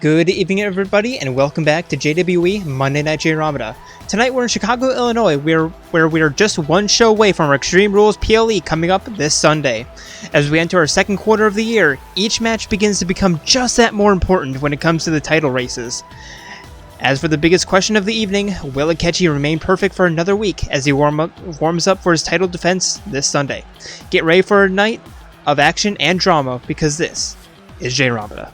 Good evening, everybody, and welcome back to JWE Monday Night Jayromoda. Tonight we're in Chicago, Illinois, where we are just one show away from our Extreme Rules PLE coming up this Sunday. As we enter our second quarter of the year, each match begins to become just that more important when it comes to the title races. As for the biggest question of the evening, will Akechi remain perfect for another week as he warms up for his title defense this Sunday? Get ready for a night of action and drama, because this is Jayromoda.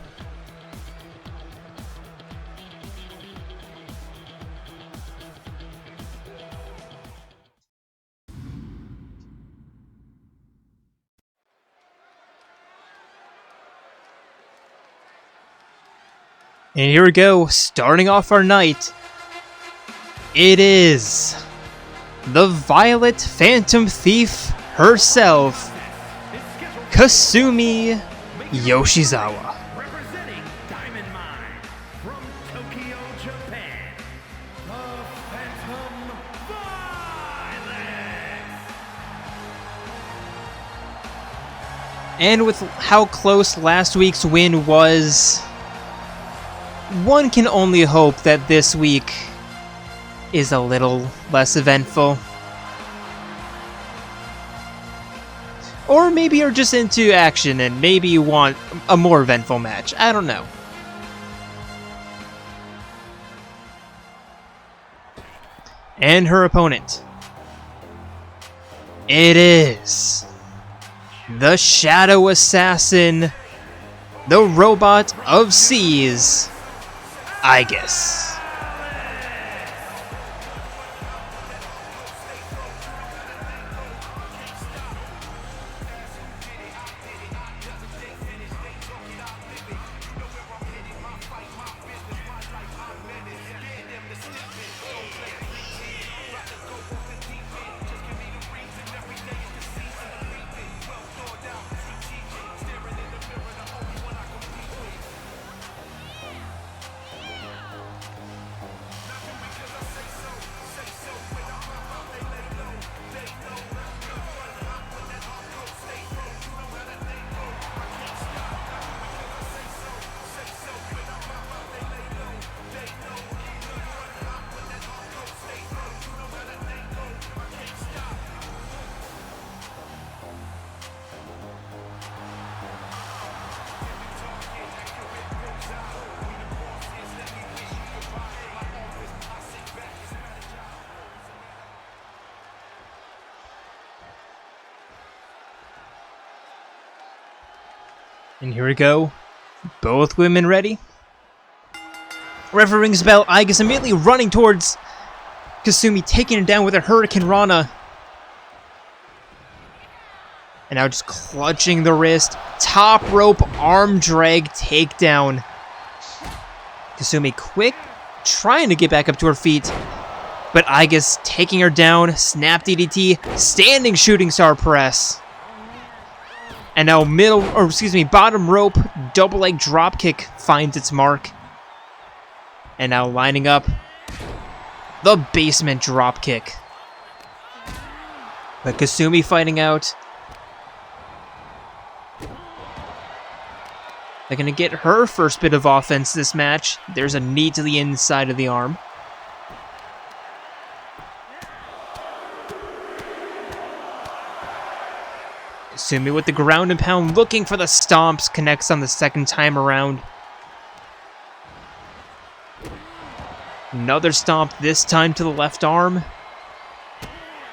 And here we go, starting off our night. It is the Violet Phantom Thief herself, Kasumi Yoshizawa. Representing Diamond Mine from Tokyo, Japan, the Phantom Violet. And with how close last week's win was, one can only hope that this week is a little less eventful. Or maybe you're just into action and maybe you want a more eventful match. I don't know. And her opponent. It is the Shadow Assassin, the Robot of Seas, Aigis. And here we go. Both women ready. Referee rings the bell. Aigis immediately running towards Kasumi, taking her down with a Hurricane Rana. And now just clutching the wrist. Top rope arm drag takedown. Kasumi quick, trying to get back up to her feet. But Aigis taking her down. Snap DDT. Standing shooting star press. And now bottom rope double leg drop kick finds its mark. And now lining up the basement drop kick. But Kasumi fighting out. They're going to get her first bit of offense this match. There's a knee to the inside of the arm. Kasumi with the ground and pound, looking for the stomps, connects on the second time around. Another stomp, this time to the left arm.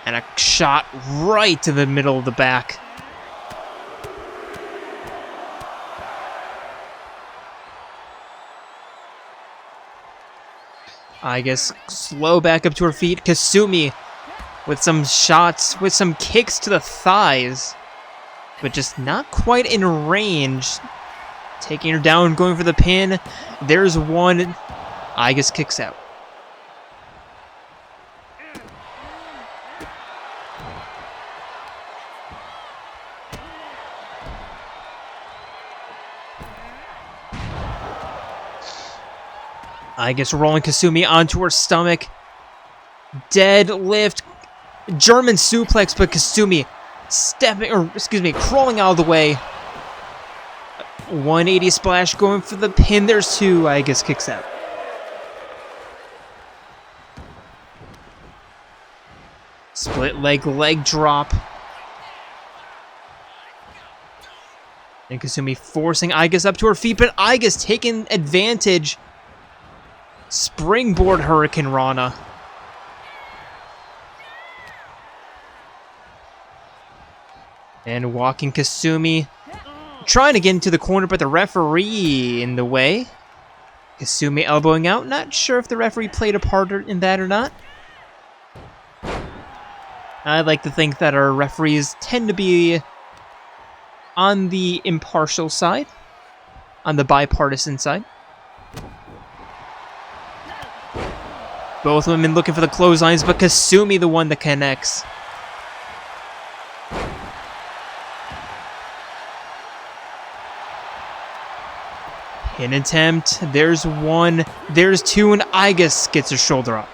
And a shot right to the middle of the back. Aigis slow back up to her feet. Kasumi with some shots, with some kicks to the thighs. But just not quite in range. Taking her down, going for the pin. There's one. Aigis kicks out. Aigis rolling Kasumi onto her stomach. Deadlift. German suplex, but Kasumi crawling out of the way. 180 splash going for the pin. There's two. Aigis kicks out. Split leg drop. And Kasumi forcing Aigis up to her feet, but Aigis taking advantage. Springboard Hurricane Rana. And walking Kasumi. Trying to get into the corner, but the referee in the way. Kasumi elbowing out. Not sure if the referee played a part in that or not. I like to think that our referees tend to be on the impartial side. On the bipartisan side. Both women looking for the clotheslines, but Kasumi the one that connects. Pin attempt. There's one. There's two, and Aigis gets her shoulder up.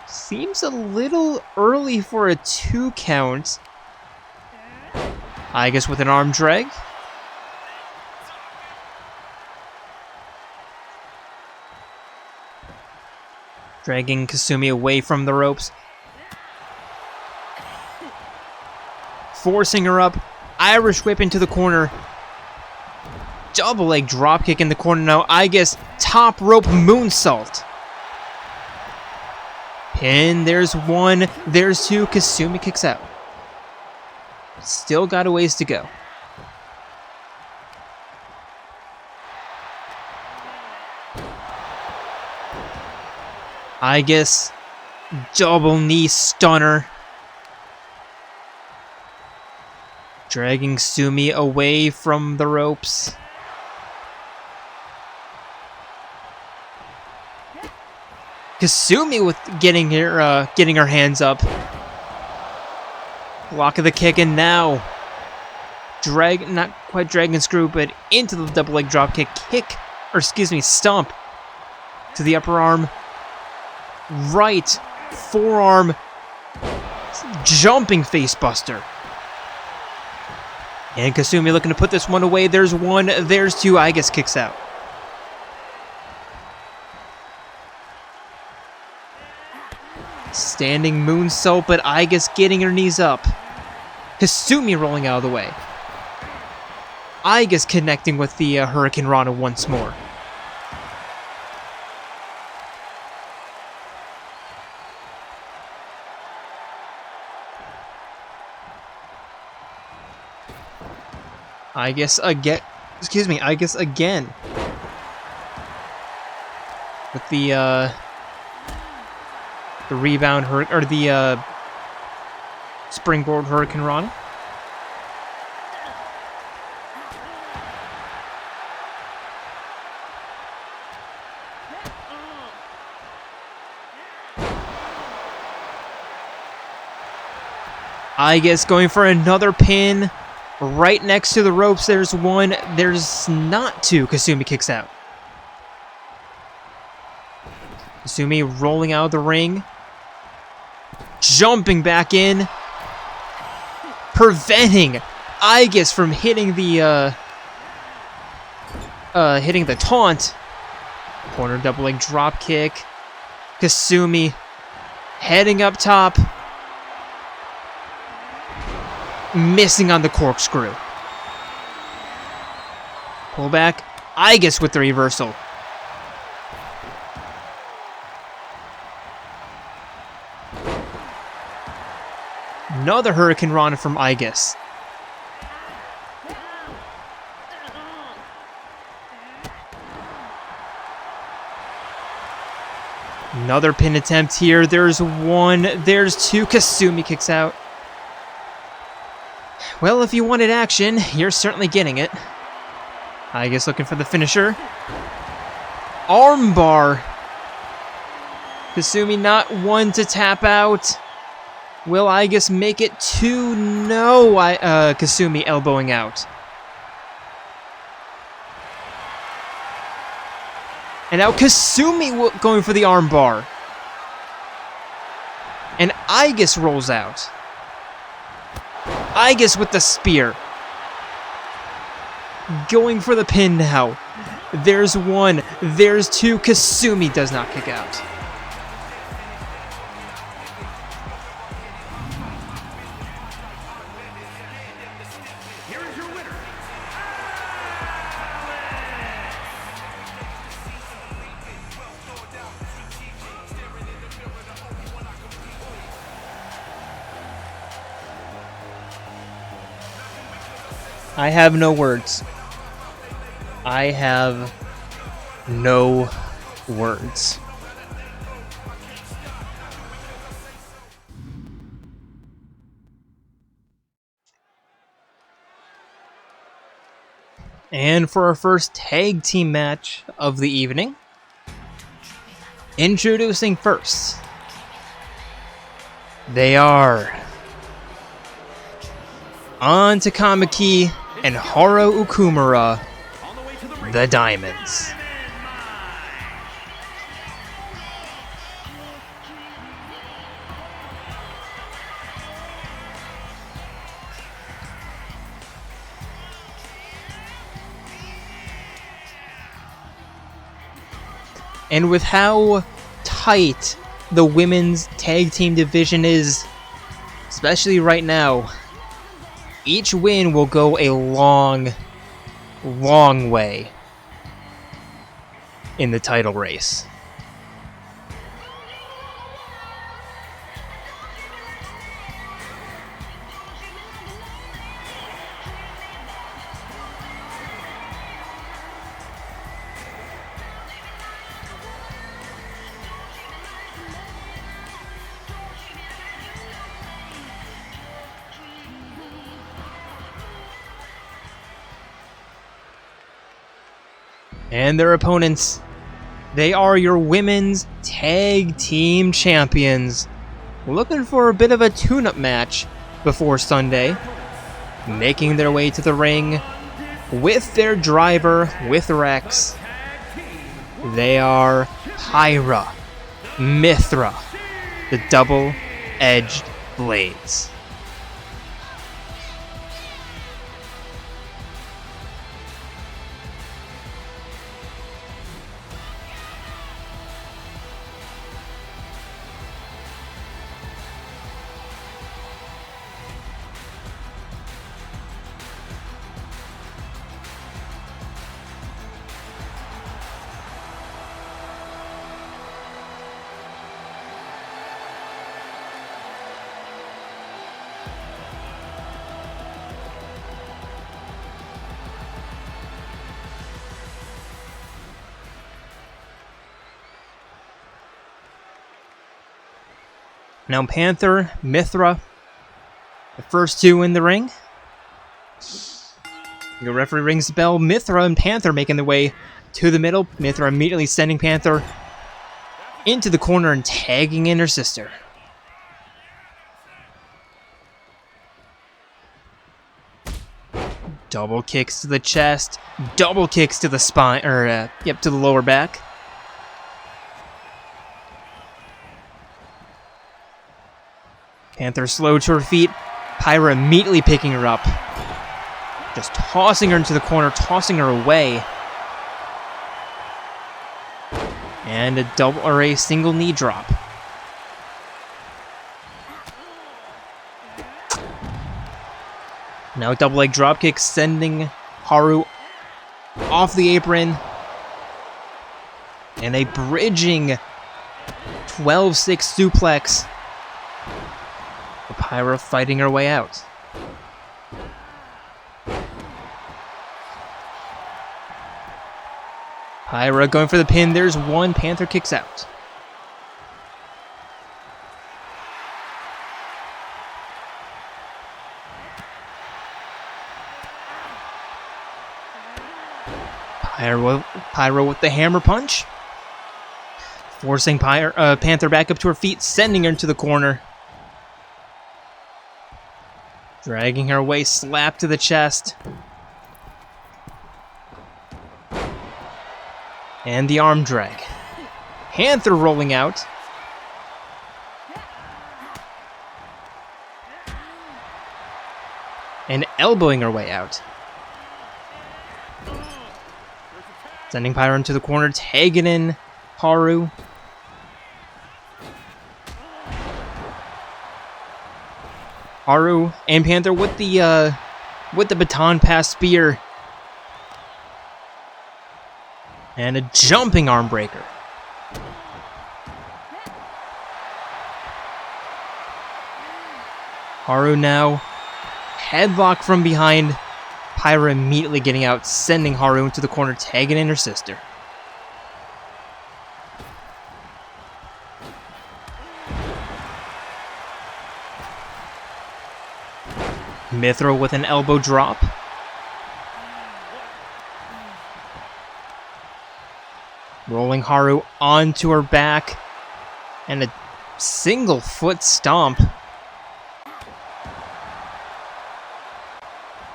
Seems a little early for a 2 count. Aigis with an arm drag. Dragging Kasumi away from the ropes. Forcing her up. Irish whip into the corner. Double leg dropkick in the corner now. Aigis top rope moonsault. Pin. There's one. There's two. Kasumi kicks out. Still got a ways to go. Aigis, double knee stunner. Dragging Sumi away from the ropes. Kasumi with getting her hands up. Block of the kick, and now not quite dragon screw, but into the double leg drop kick. Stomp to the upper arm. Right forearm, jumping face buster. And Kasumi looking to put this one away. There's one, there's two. Aigis kicks out. Standing moonsault, but Aigis getting her knees up. Kasumi rolling out of the way. Aigis connecting with the Hurricane Rana once more. Aigis again. With the rebound the springboard Hurricane Rana. Aigis going for another pin. Right next to the ropes, there's one. There's not two. Kasumi kicks out. Kasumi rolling out of the ring. Jumping back in. Preventing Aigis from hitting the taunt. Corner double leg drop kick. Kasumi heading up top. Missing on the corkscrew. Pull back. Aigis with the reversal. Another Hurricane Rana from Aigis. Another pin attempt here. There's one. There's two. Kasumi kicks out. Well, if you wanted action, you're certainly getting it. Aigis looking for the finisher. Armbar. Kasumi not one to tap out. Will Aigis make it two? No. Kasumi elbowing out. And now Kasumi going for the armbar. And Aigis rolls out. Aigis with the spear. going for the pin now. There's one, there's two. Kasumi does not kick out. Here is your winner. I have no words. I have no words. And for our first tag team match of the evening, introducing first, they are On Takamaki and Haru Ukumura, the Diamonds. And with how tight the women's tag team division is, especially right now, each win will go a long way in the title race. And their opponents, they are your women's tag team champions. Looking for a bit of a tune-up match before Sunday. Making their way to the ring with their driver, with Rex. They are Pyra, Mithra, the double-edged blades. Now Panther, Mithra, the first two in the ring. The referee rings the bell. Mithra and Panther making their way to the middle. Mithra immediately sending Panther into the corner and tagging in her sister. Double kicks to the chest, double kicks to the spine, or to the lower back. Panther slow to her feet. Pyra immediately picking her up. Just tossing her into the corner, tossing her away. And a single knee drop. Now double leg drop kick, sending Haru off the apron. And a bridging 12-6 suplex. Pyra fighting her way out. Pyra going for the pin. There's one. Panther kicks out. Pyra with the hammer punch. Forcing Panther back up to her feet, sending her into the corner. Dragging her away, slap to the chest. And the arm drag. Panther rolling out. And elbowing her way out. Sending Pyro into the corner, tagging in Haru. Haru and Panther with the baton pass spear. And a jumping arm breaker. Haru now headlock from behind. Pyra immediately getting out, sending Haru into the corner, tagging in her sister. Mithra with an elbow drop. Rolling Haru onto her back. And a single foot stomp.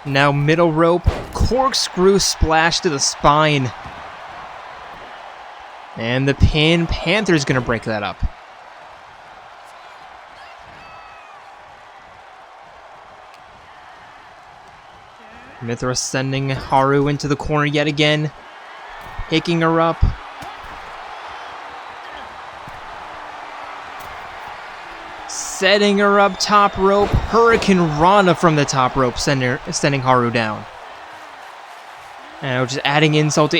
Now middle rope, corkscrew splash to the spine. And the pin, Panther's gonna break that up. Mithra sending Haru into the corner yet again, picking her up. Setting her up top rope, Hurricane Rana from the top rope, sending Haru down. And just adding insult to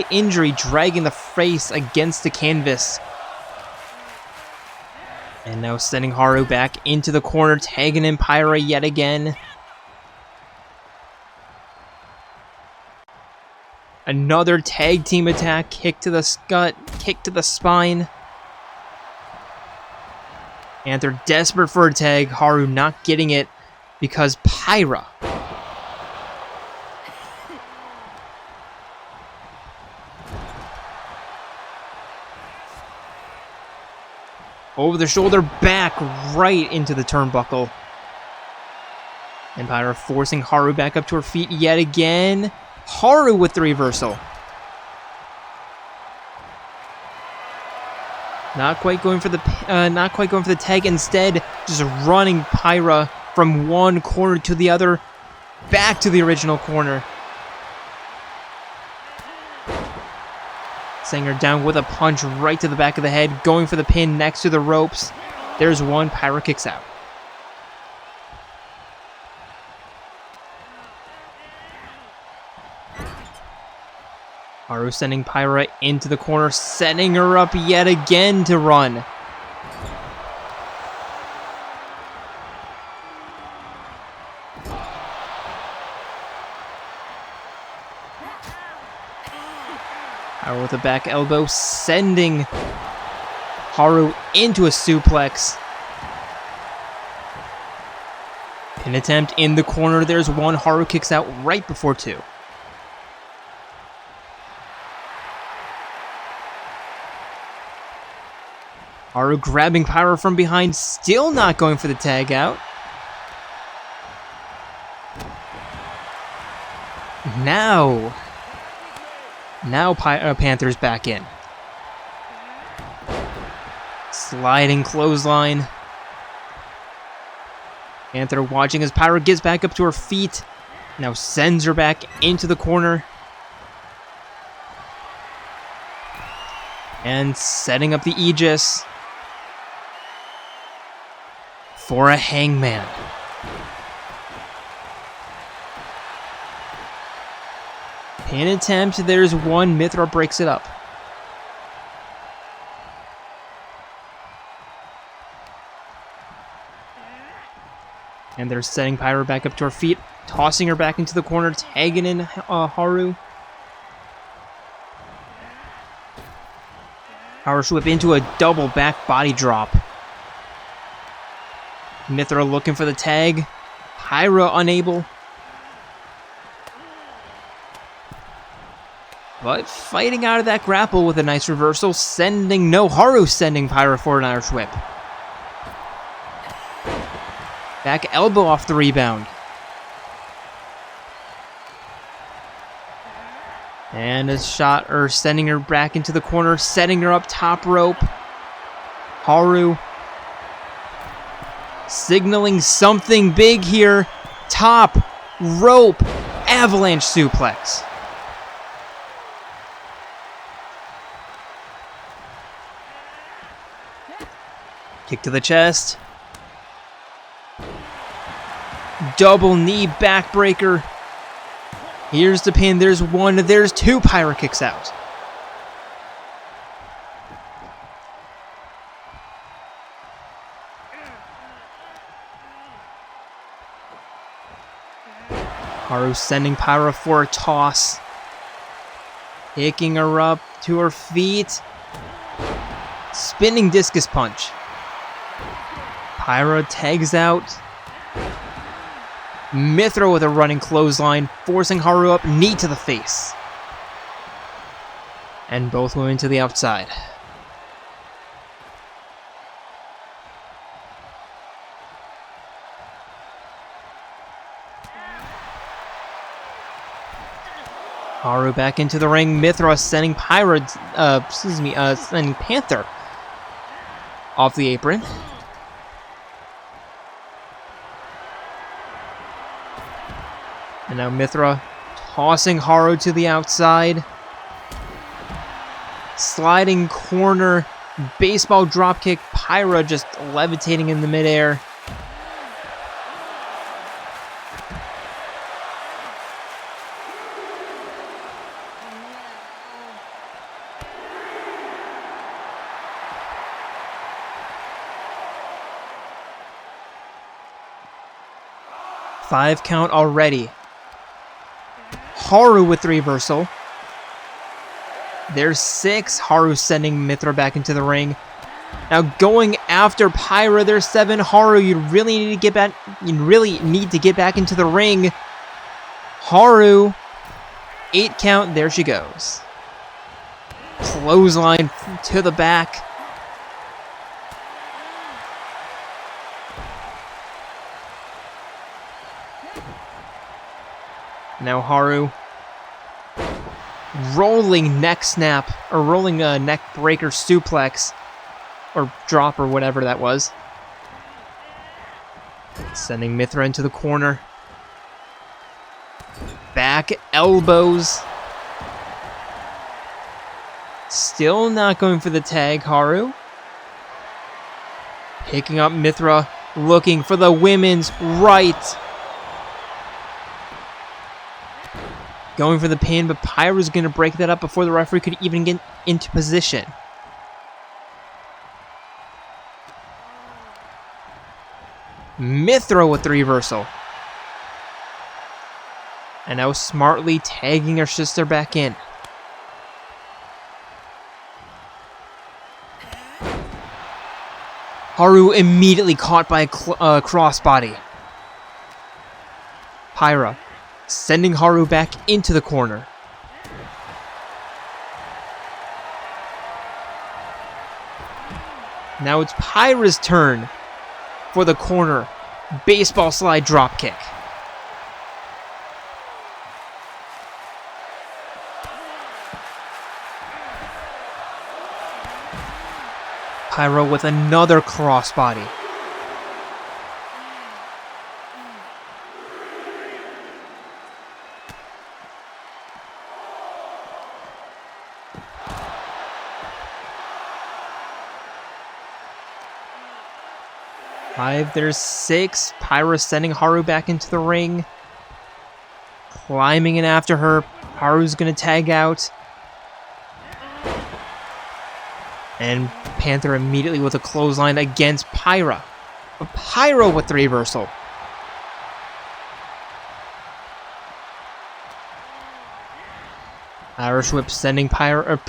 injury, dragging the face against the canvas. And now sending Haru back into the corner, tagging in Pyra yet again. Another tag team attack, kick to the gut, kick to the spine. And they're desperate for a tag. Haru not getting it because Pyra. Over the shoulder, back right into the turnbuckle. And Pyra forcing Haru back up to her feet yet again. Haru with the reversal. Not quite going for the tag. Instead, just running Pyra from one corner to the other, back to the original corner. Sending her down with a punch right to the back of the head, going for the pin next to the ropes. There's one. Pyra kicks out. Haru sending Pyra into the corner, setting her up yet again to run. Haru with a back elbow, sending Haru into a suplex. Pin attempt in the corner. There's one. Haru kicks out right before two. Haru grabbing Pyra from behind, still not going for the tag out. Now Panther's back in. Sliding clothesline. Panther watching as Pyra gets back up to her feet. Now sends her back into the corner. And setting up the Aegis for a hangman. Pin attempt, there's one. Mithra breaks it up. And they're setting Pyra back up to her feet, tossing her back into the corner, tagging in Haru. Haru whip into a double back body drop. Mithra looking for the tag. Pyra unable. But fighting out of that grapple with a nice reversal, Haru sending Pyra for an Irish whip. Back elbow off the rebound. And a shot, sending her back into the corner, setting her up top rope. Haru signaling something big here. Top rope avalanche suplex. Kick to the chest. Double knee backbreaker. Here's the pin. There's one. There's two. Pyro kicks out. Haru sending Pyro for a toss. Picking her up to her feet. Spinning discus punch. Pyro tags out. Mithra with a running clothesline, forcing Haru up, knee to the face. And both women to the outside. Haru back into the ring. Mithra sending sending Panther off the apron. And now Mithra tossing Haru to the outside. Sliding corner, baseball dropkick. Pyra just levitating in the midair. Five count already. Haru with the reversal. There's six. Haru sending Mithra back into the ring. Now going after Pyra. There's seven. Haru, you really need to get back. You really need to get back into the ring. Haru, 8 count. There she goes. Clothesline to the back. Now Haru rolling neck snap, or rolling a neck breaker suplex, or drop, or whatever that was. Sending Mithra into the corner. Back elbows. Still not going for the tag, Haru. Picking up Mithra, looking for the women's right. Going for the pin, but Pyra's going to break that up before the referee could even get into position. Mithra with the reversal. And now smartly tagging her sister back in. Haru immediately caught by a crossbody. Pyra sending Haru back into the corner. Now it's Pyra's turn for the corner baseball slide dropkick. Pyra with another crossbody. There's 6. Pyra sending Haru back into the ring. Climbing in after her. Haru's going to tag out. And Panther immediately with a clothesline against Pyra. But Pyra with the reversal. Irish Whip sending Pyra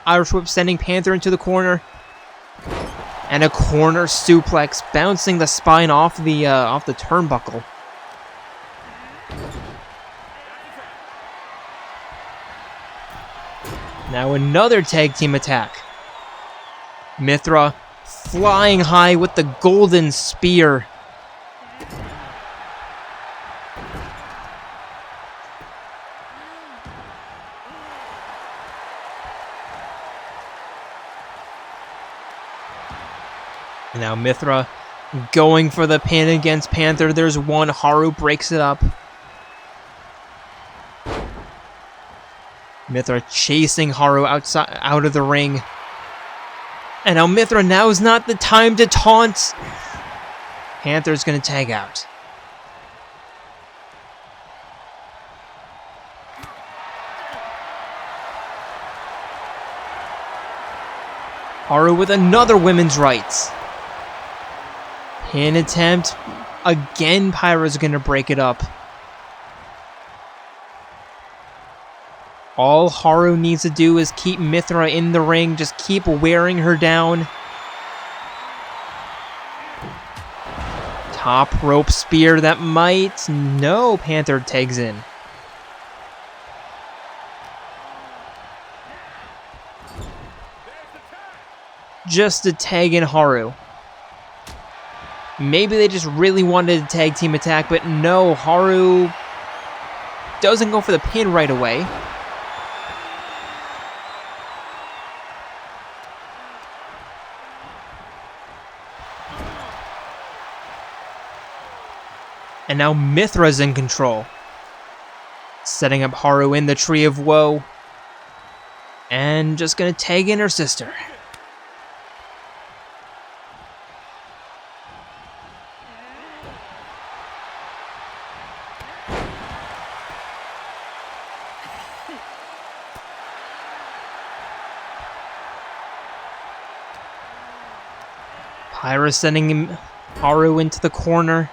Irish Whip sending Panther into the corner. And a corner suplex, bouncing the spine off the turnbuckle. Now another tag team attack. Mithra flying high with the golden spear. And now Mithra going for the pin against Panther. There's one. Haru breaks it up. Mithra chasing Haru out of the ring. And now Mithra, now is not the time to taunt. Panther's gonna tag out. Haru with another women's rights. Pin attempt. Again, Pyra's gonna break it up. All Haru needs to do is keep Mithra in the ring. Just keep wearing her down. Top rope spear that might... No, Panther tags in. Just to tag in Haru. Maybe they just really wanted a tag team attack, but no, Haru doesn't go for the pin right away. And now Mithra's in control. Setting up Haru in the Tree of Woe. And just gonna tag in her sister. Pyra sending Haru into the corner.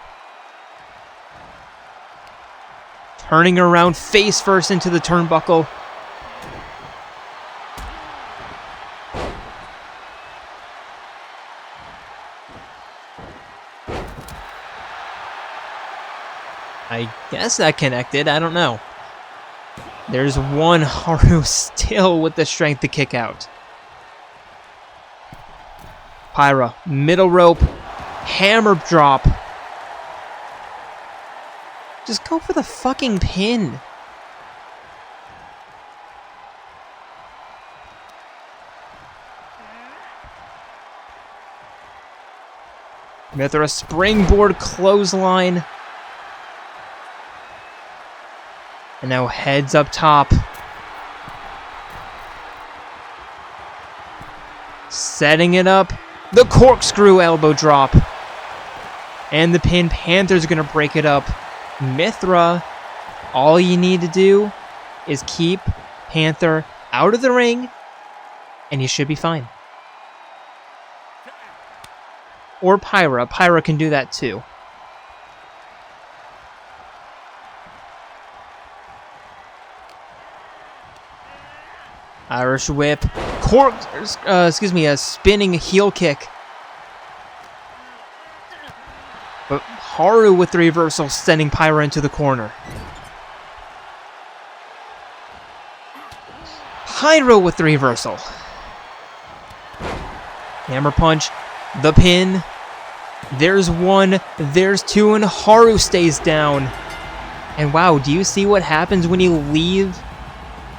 Turning around face first into the turnbuckle. I guess that connected, I don't know. There's one Haru still with the strength to kick out. Pyra, middle rope, hammer drop. Just go for the fucking pin. Mithra springboard clothesline. And now heads up top. Setting it up. The corkscrew elbow drop. And the pin. Panther's gonna break it up. Mithra, all you need to do is keep Panther out of the ring, and you should be fine. Or Pyra. Pyra can do that too. Irish whip. A spinning heel kick. But Haru with the reversal, sending Pyra into the corner. Pyra with the reversal. Hammer punch. The pin. There's one. There's two. And Haru stays down. And wow, do you see what happens when you leave?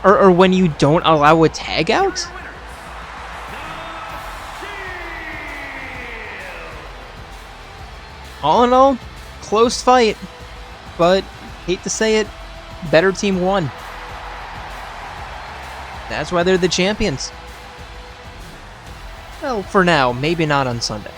Or when you don't allow a tag out? All in all, close fight, but hate to say it, better team won. That's why they're the champions. Well, for now, maybe not on Sunday.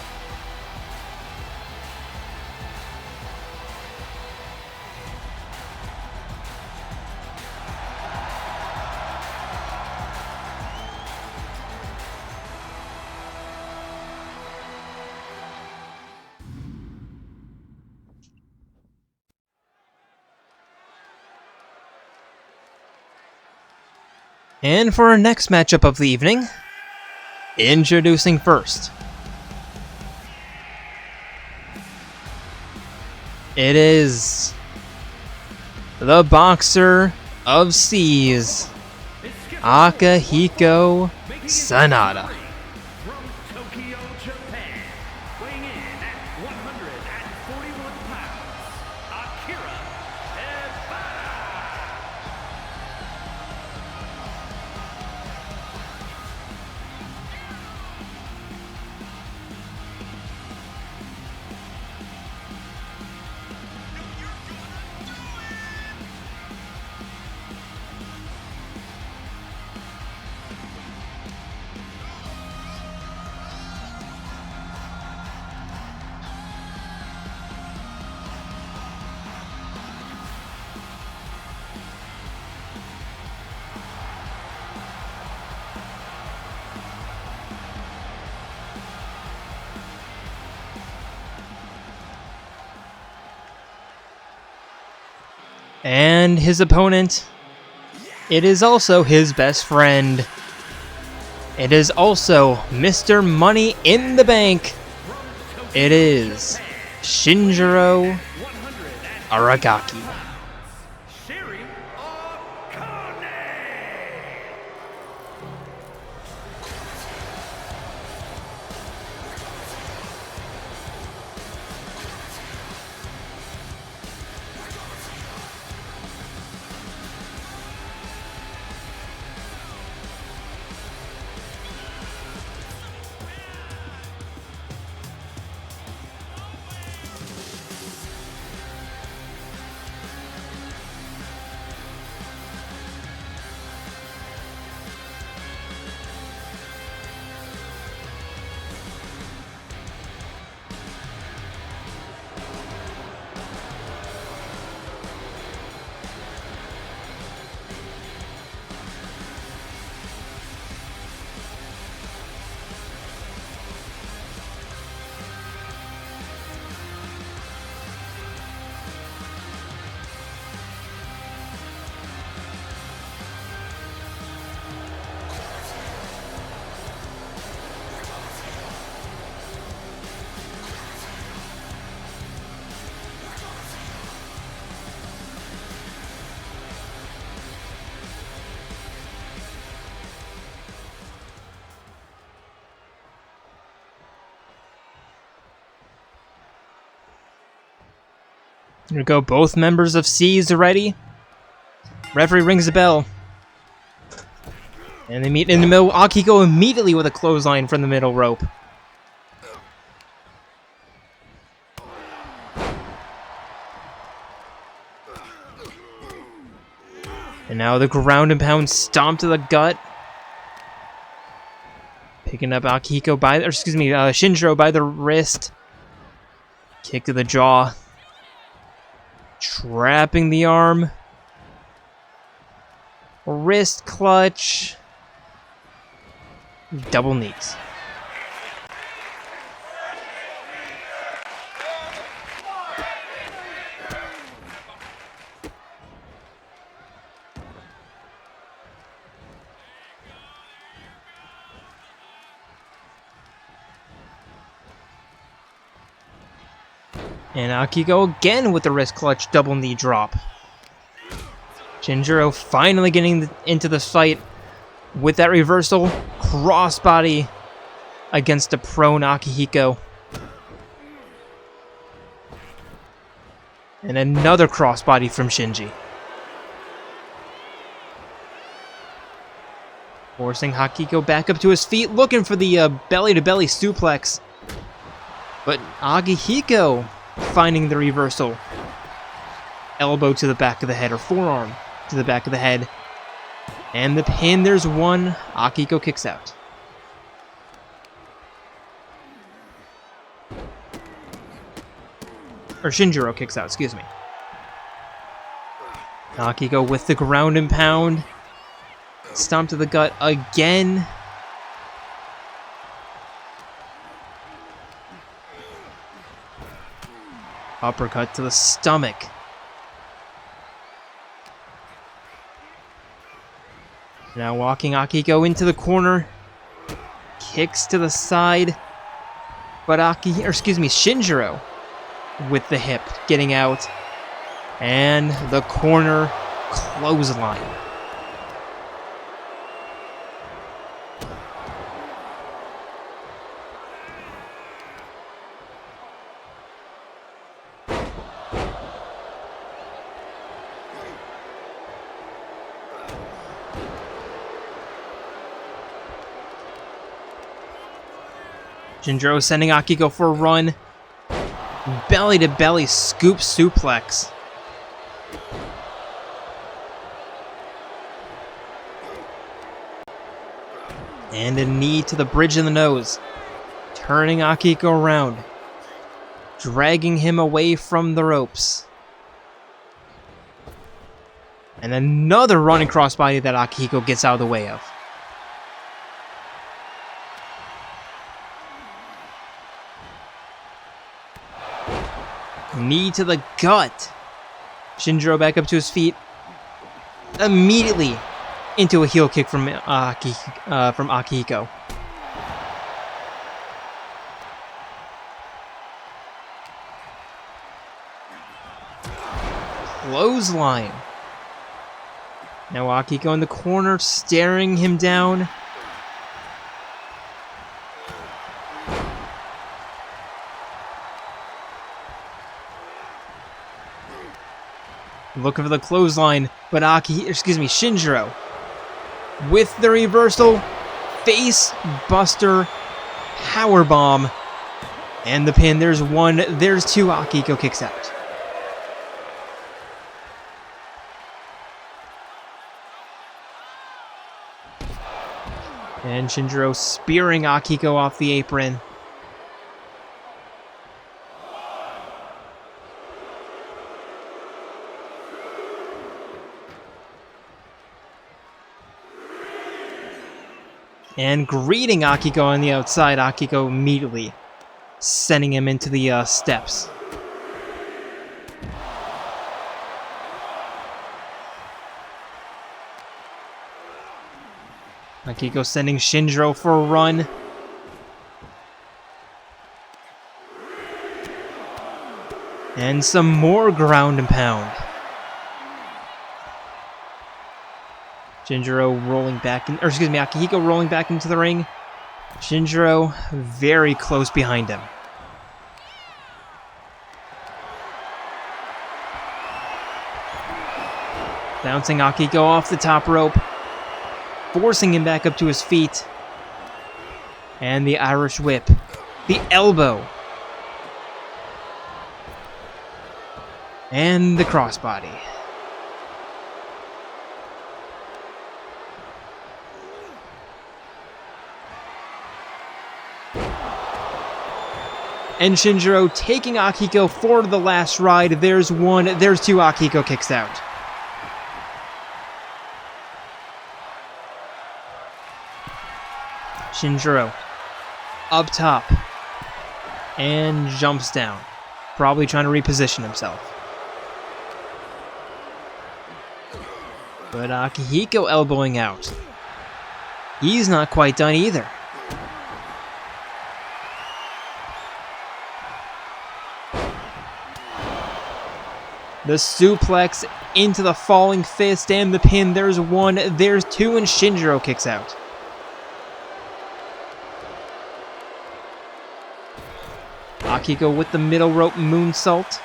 And for our next matchup of the evening, introducing first, it is the Boxer of Seas, Akihiko Sanada. From Tokyo, Japan, weighing in at 141 pounds, Akira Shibata. And his opponent, it is also his best friend. It is also Mr. Money in the Bank. It is Shinjiro Aragaki. Here we go, both members of C's are ready. Referee rings the bell. And they meet in the middle. Akihiko immediately with a clothesline from the middle rope. And now the ground and pound stomp to the gut. Picking up Akihiko by, or excuse me, Shinjiro by the wrist. Kick to the jaw. Trapping the arm. Wrist clutch. Double knees. And Akihiko again with the wrist clutch double knee drop. Shinjiro finally getting into the fight with that reversal crossbody against a prone Akihiko. And another crossbody from Shinji. Forcing Akihiko back up to his feet, looking for the belly-to-belly suplex. But Akihiko finding the reversal. Elbow to the back of the head, or forearm to the back of the head. And the pin, there's one. Akihiko kicks out. Or Shinjiro kicks out, excuse me. Akihiko with the ground and pound. Stomp to the gut again. Uppercut to the stomach. Now walking Akihiko into the corner. Kicks to the side. But Shinjiro with the hip getting out. And the corner clothesline. Shinjiro sending Akihiko for a run. Belly to belly scoop suplex. And a knee to the bridge of the nose. Turning Akihiko around. Dragging him away from the ropes. And another running crossbody that Akihiko gets out of the way of. Knee to the gut. Shinjiro back up to his feet. Immediately into a heel kick from Akihiko. Clothesline. Now Akihiko in the corner, staring him down. Looking for the clothesline, but Shinjiro with the reversal, face buster, power bomb, and the pin. There's one, there's two. Akihiko kicks out. And Shinjiro spearing Akihiko off the apron. And greeting Akihiko on the outside, Akihiko immediately sending him into the steps. Akihiko sending Shinjiro for a run. And some more ground and pound. Akihiko rolling back into the ring. Shinjiro very close behind him. Bouncing Akihiko off the top rope, forcing him back up to his feet. And the Irish whip, the elbow, and the crossbody. And Shinjiro taking Akihiko for the last ride. There's one, there's two. Akihiko kicks out. Shinjiro up top and jumps down, probably trying to reposition himself. But Akihiko elbowing out. He's not quite done either. The suplex into the falling fist and the pin. There's one, there's two, and Shinjiro kicks out. Akihiko with the middle rope moonsault.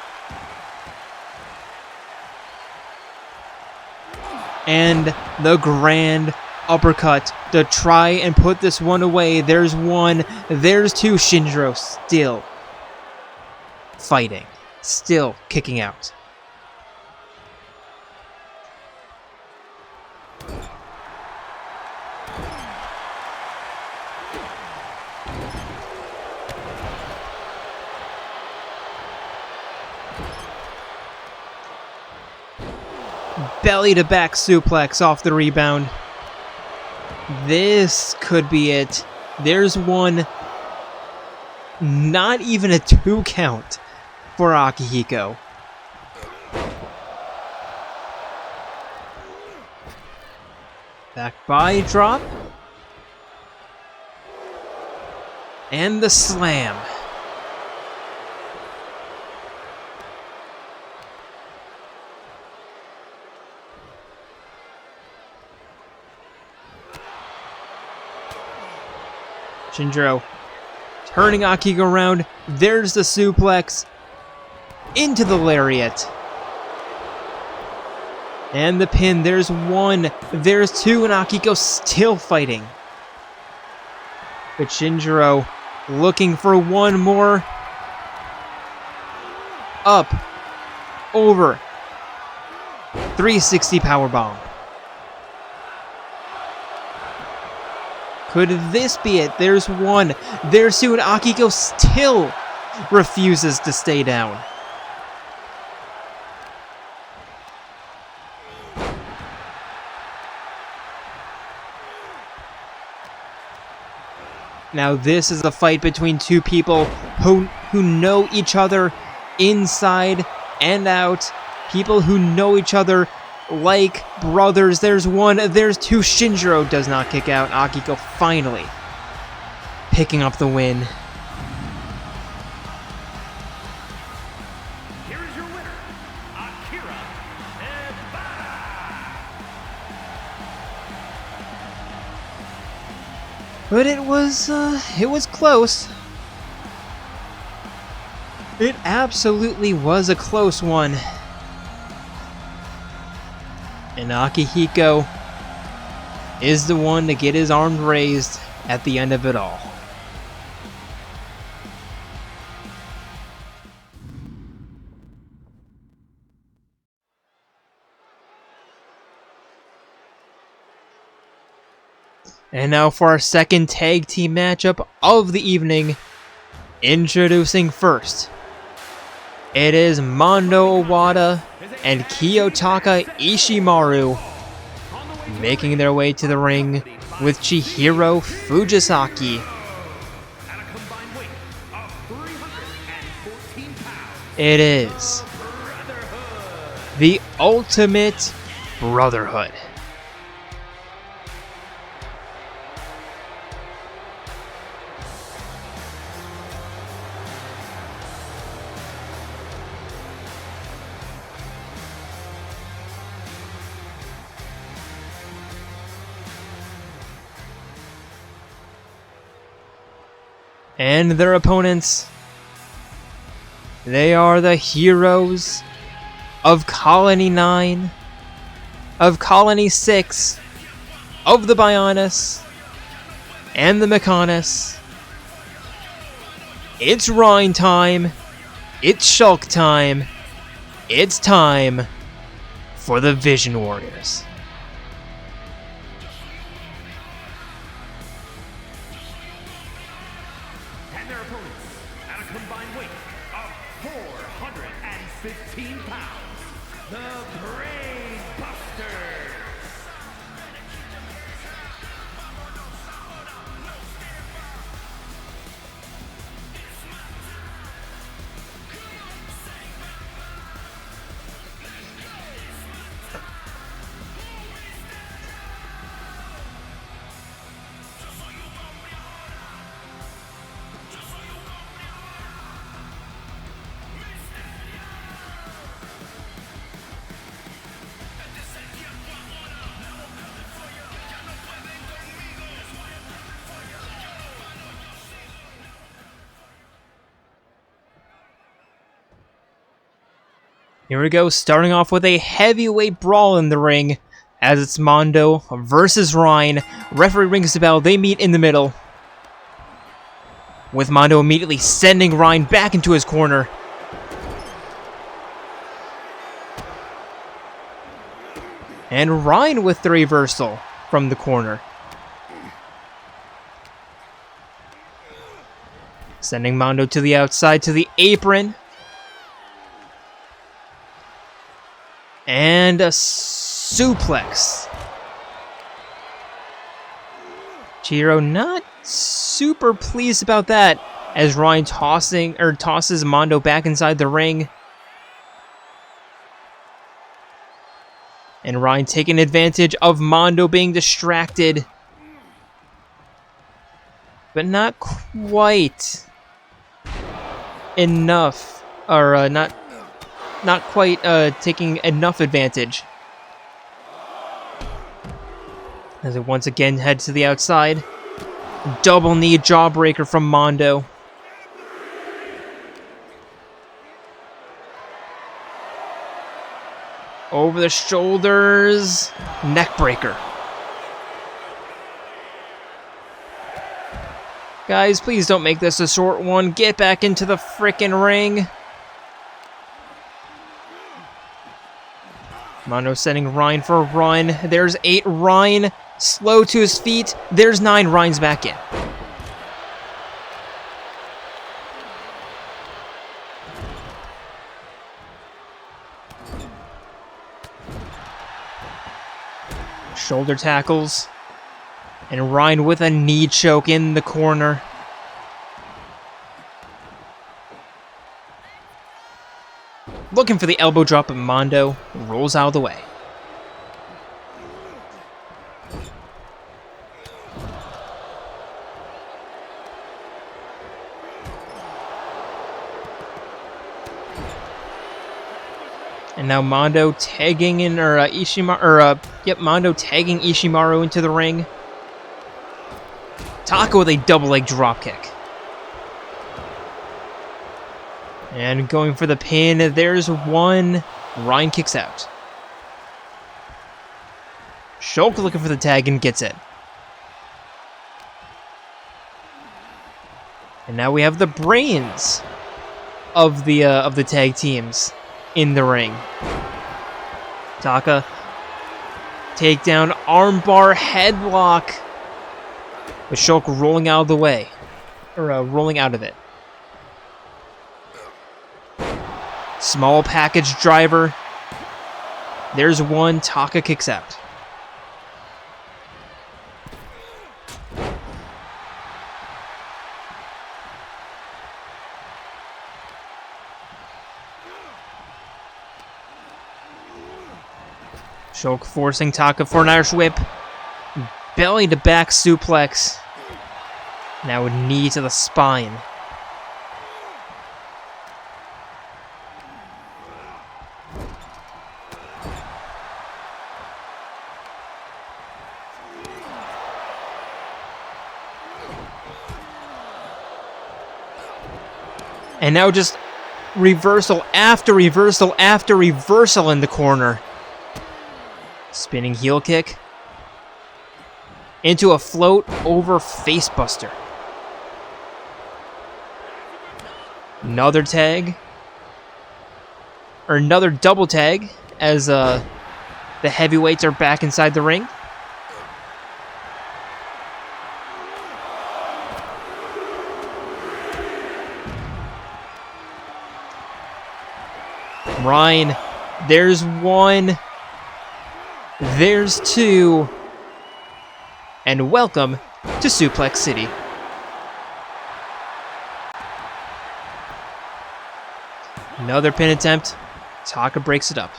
And the grand uppercut to try and put this one away. There's one, there's two. Shinjiro still fighting, still kicking out. Belly to back suplex off the rebound. This could be it. There's one. Not even a 2 count for Akihiko. Back body drop. And the slam. Shinjiro turning Akihiko around. There's the suplex into the lariat. And the pin. There's one. There's two. And Akihiko still fighting. But Shinjiro looking for one more. Up. Over. 360 powerbomb. Could this be it? There's one. There's two. And Akihiko still refuses to stay down. Now this is a fight between two people who know each other inside and out. People who know each other like brothers. There's one, there's two. Shinjiro does not kick out. Akihiko finally picking up the win. Here is your winner, Akira Ebara. But it was close. It absolutely was a close one. And Akihiko is the one to get his arms raised at the end of it all. And now for our second tag team matchup of the evening. Introducing first, it is Mondo Owada and Kiyotaka Ishimaru making their way to the ring with Chihiro Fujisaki. At a combined weight of 314 pounds, It is Brotherhood. the ultimate Brotherhood. And their opponents, they are the heroes of Colony 9, of Colony 6, of the Bionis, and the Mechonis. It's Rhine time, it's Shulk time, it's time for the Vision Warriors. And their opponents at a combined weight of 415 pounds, the Brain Busters. Here we go, starting off with a heavyweight brawl in the ring, as it's Mondo versus Rhine. Referee rings the bell, they meet in the middle, with Mondo immediately sending Rhine back into his corner. And Rhine with the reversal from the corner. Sending Mondo to the outside, to the apron. And a suplex. Chihiro not super pleased about that, as Rhine tosses Mondo back inside the ring. And Rhine taking advantage of Mondo being distracted. But not quite enough, or not quite taking enough advantage. As it once again heads to the outside. Double knee jawbreaker from Mondo. Over the shoulders. Neckbreaker. Guys, please don't make this a short one. Get back into the frickin' ring. Mondo sending Rhine for a run. There's 8 Rhine. Slow to his feet. There's 9 Rhine's back in. Shoulder tackles. And Rhine with a knee choke in the corner. Looking for the elbow drop, but Mondo rolls out of the way. And now Mondo tagging in, or Mondo tagging Ishimaru into the ring. Taka with a double leg dropkick. And going for the pin, there's one. Ryan kicks out. Shulk looking for the tag and gets it. And now we have the brains of the tag teams in the ring. Taka, takedown, armbar, headlock, with Shulk rolling out of the way, or rolling out of it. Small package driver. There's one. Taka kicks out. Shulk forcing Taka for an Irish whip. Belly to back suplex. Now a knee to the spine. And now just reversal after reversal after reversal in the corner. Spinning heel kick. Into a float over facebuster. Another tag. Or another double tag as the heavyweights are back inside the ring. Ryan, there's one. There's two. And welcome to Suplex City. Another pin attempt. Taka breaks it up.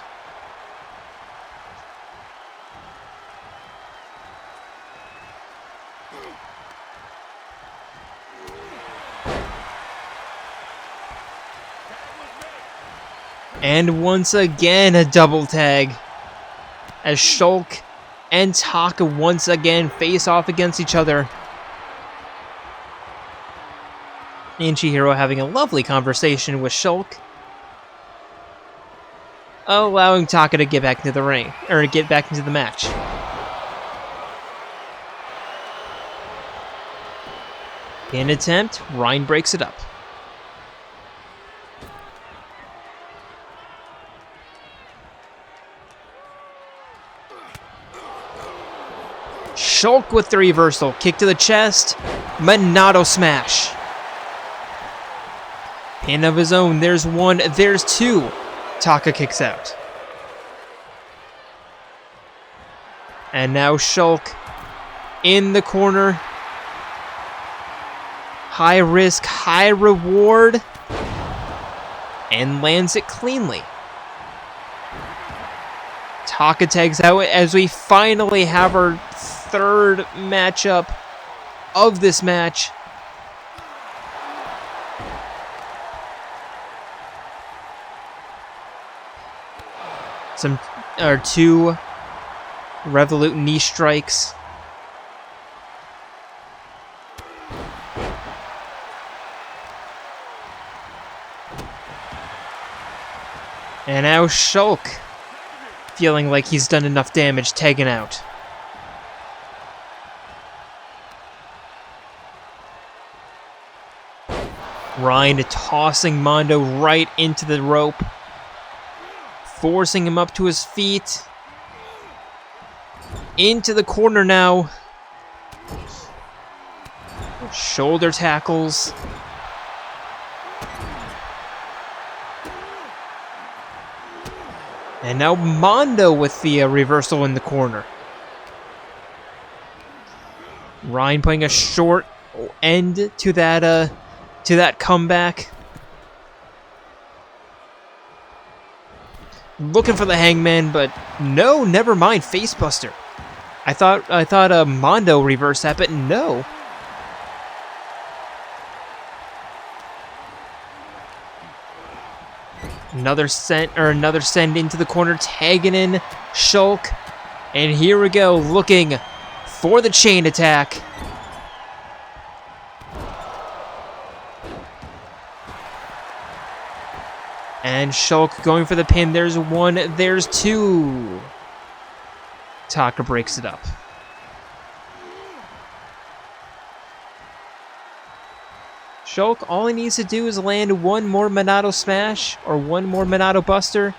And once again, a double tag. As Shulk and Taka once again face off against each other. And Chihiro having a lovely conversation with Shulk, allowing Taka to get back into the ring, or get back into the match. Pin attempt, Ryan breaks it up. Shulk with the reversal. Kick to the chest. Monado smash. Pin of his own. There's one. There's two. Taka kicks out. And now Shulk in the corner. High risk, high reward. And lands it cleanly. Taka tags out as we finally have our third matchup of this match. Two Revolute knee strikes. And now Shulk, feeling like he's done enough damage, taken out. Ryan tossing Mondo right into the rope, forcing him up to his feet. Into the corner now. Shoulder tackles. And now Mondo with the reversal in the corner. Ryan putting a short end to that comeback. Looking for the hangman, but no, never mind. Facebuster. I thought Mondo reversed that, but no. Another send into the corner, tagging in Shulk. And here we go, looking for the chain attack. And Shulk going for the pin. There's one, there's two. Taka breaks it up. Shulk, all he needs to do is land one more Monado Smash or one more Monado Buster.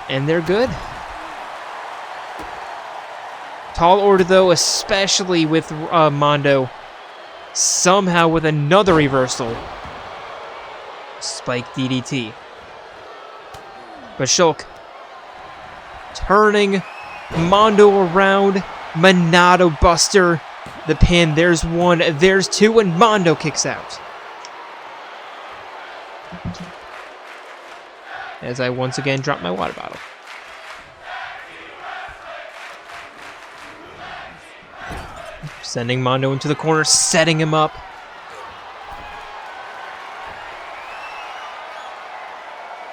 And they're good. Tall order, though, especially with Mondo. Somehow with another reversal. Spike DDT. But Shulk turning Mondo around. Monado Buster. The pin. There's one. There's two. And Mondo kicks out. As I once again drop my water bottle. Sending Mondo into the corner. Setting him up.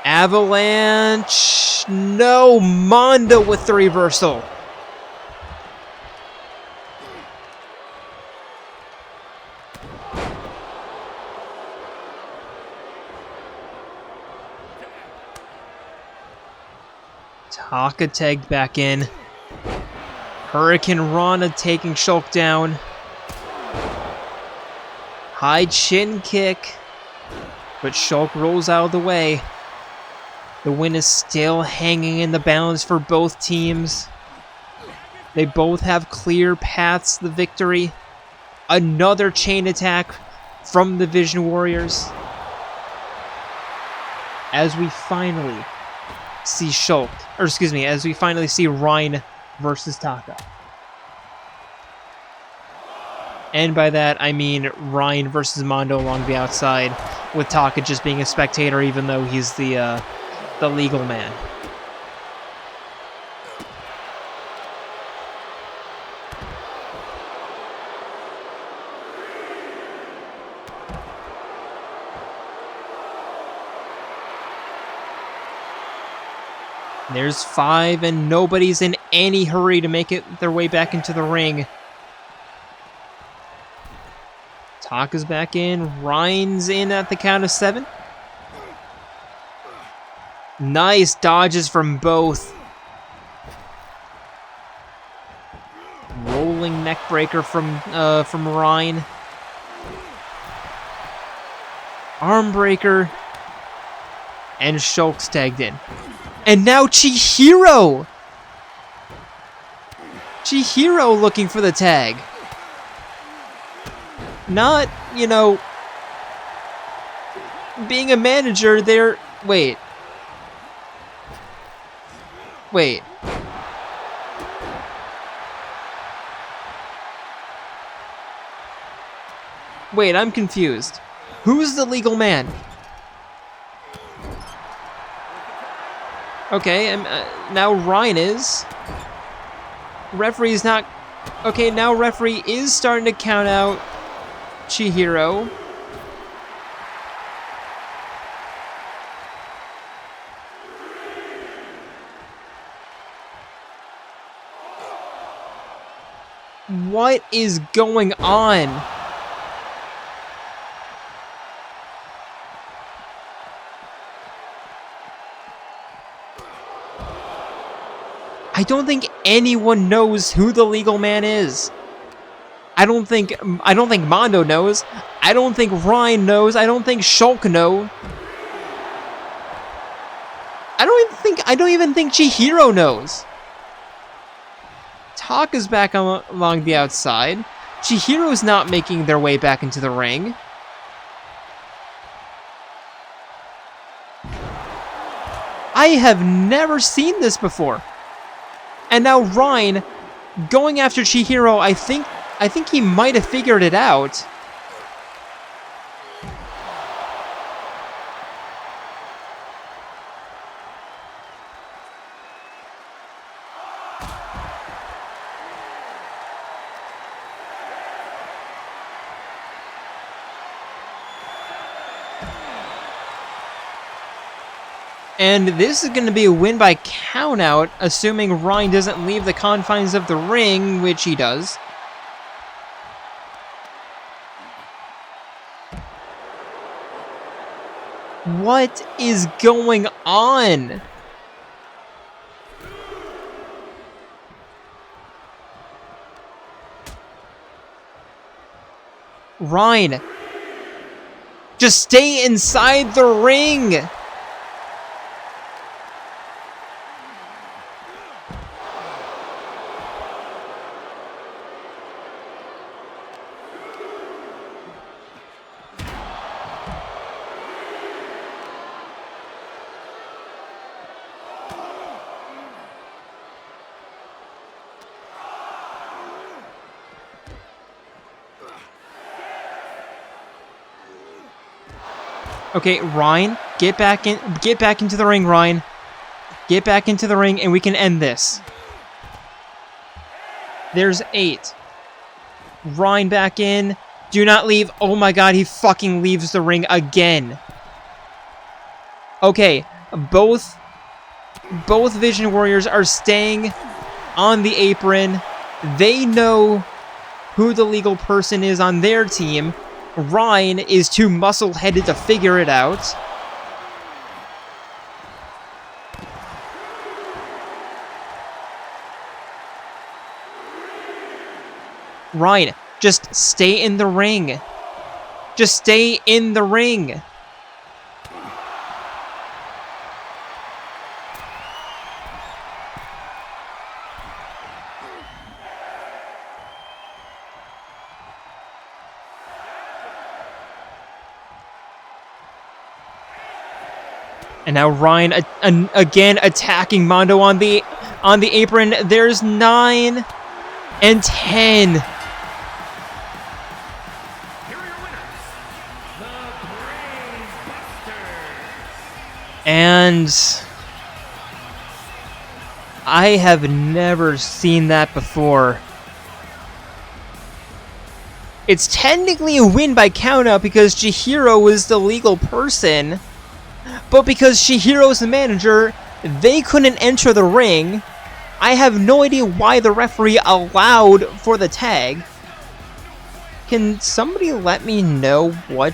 Avalanche. No. Mondo with the reversal. Taka tagged back in. Hurricane Rana taking Shulk down. High chin kick. But Shulk rolls out of the way. The win is still hanging in the balance for both teams. They both have clear paths to the victory. Another chain attack from the Vision Warriors. As we finally see Shulk, or excuse me, as we finally see Ryan versus Taka. And by that, I mean Ryan versus Mondo along the outside, with Taka just being a spectator, even though he's the legal man. There's 5, and nobody's in any hurry to make it their way back into the ring. Taka's back in. Ryan's in at the count of 7. Nice dodges from both. Rolling neck breaker from Ryan. Arm breaker. And Shulk's tagged in. And now Chihiro! Chihiro looking for the tag. Not, you know, being a manager there. Wait. Wait, I'm confused. Who's the legal man? Okay, now Ryan is. Referee's not. Okay, now referee is starting to count out Chihiro. What is going on? I don't think anyone knows who the legal man is. I don't think Mondo knows. I don't think Ryan knows. I don't think Shulk knows. I don't even think Chihiro knows. Taka's back along the outside. Chihiro's not making their way back into the ring. I have never seen this before. And now Ryan going after Chihiro. I think he might have figured it out. And this is going to be a win by countout, assuming Ryan doesn't leave the confines of the ring, which he does. What is going on? Ryan, just stay inside the ring. Okay, Ryan, get back into the ring, Ryan. Get back into the ring and we can end this. There's 8. Ryan back in. Do not leave. Oh my god, he fucking leaves the ring again. Okay, both Vision Warriors are staying on the apron. They know who the legal person is on their team. Ryan is too muscle-headed to figure it out. Ryan, just stay in the ring. Just stay in the ring. And now Ryan again attacking Mondo on the apron. There's 9 and 10. Here are your winners, the Brainbusters. And I have never seen that before. It's technically a win by countout because Chihiro was the legal person. But because Chihiro's the manager, they couldn't enter the ring. I have no idea why the referee allowed for the tag. Can somebody let me know what...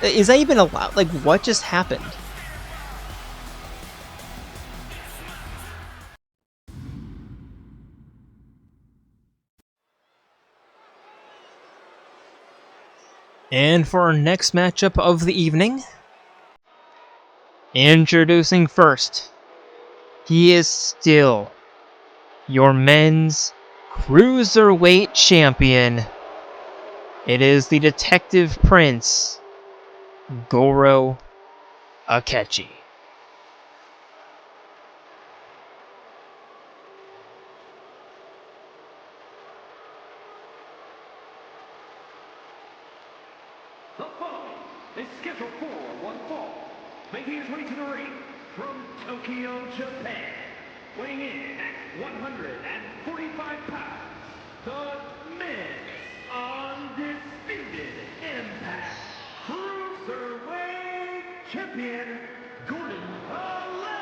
Is that even allowed? Like, what just happened? And for our next matchup of the evening... Introducing first, he is still your men's cruiserweight champion. It is the Detective Prince, Goro Akechi. The following is scheduled for one fall. Making his way to the ring from Tokyo, Japan, weighing in at 145 pounds, the men's undisputed Impact Cruiserweight Champion, Gordon Alexi.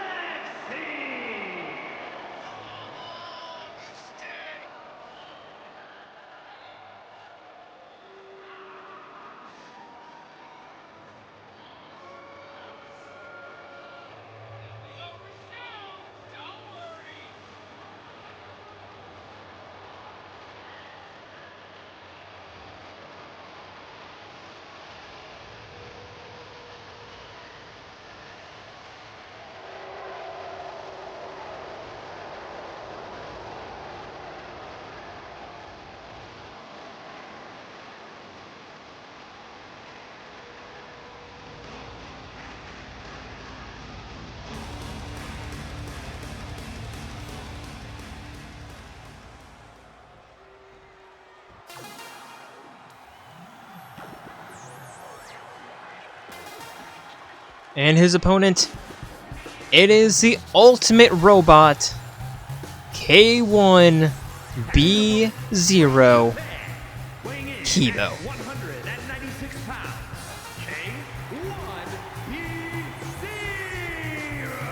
And his opponent, it is the Ultimate Robot, K1B0 Kibo. 196 pounds, K1B0.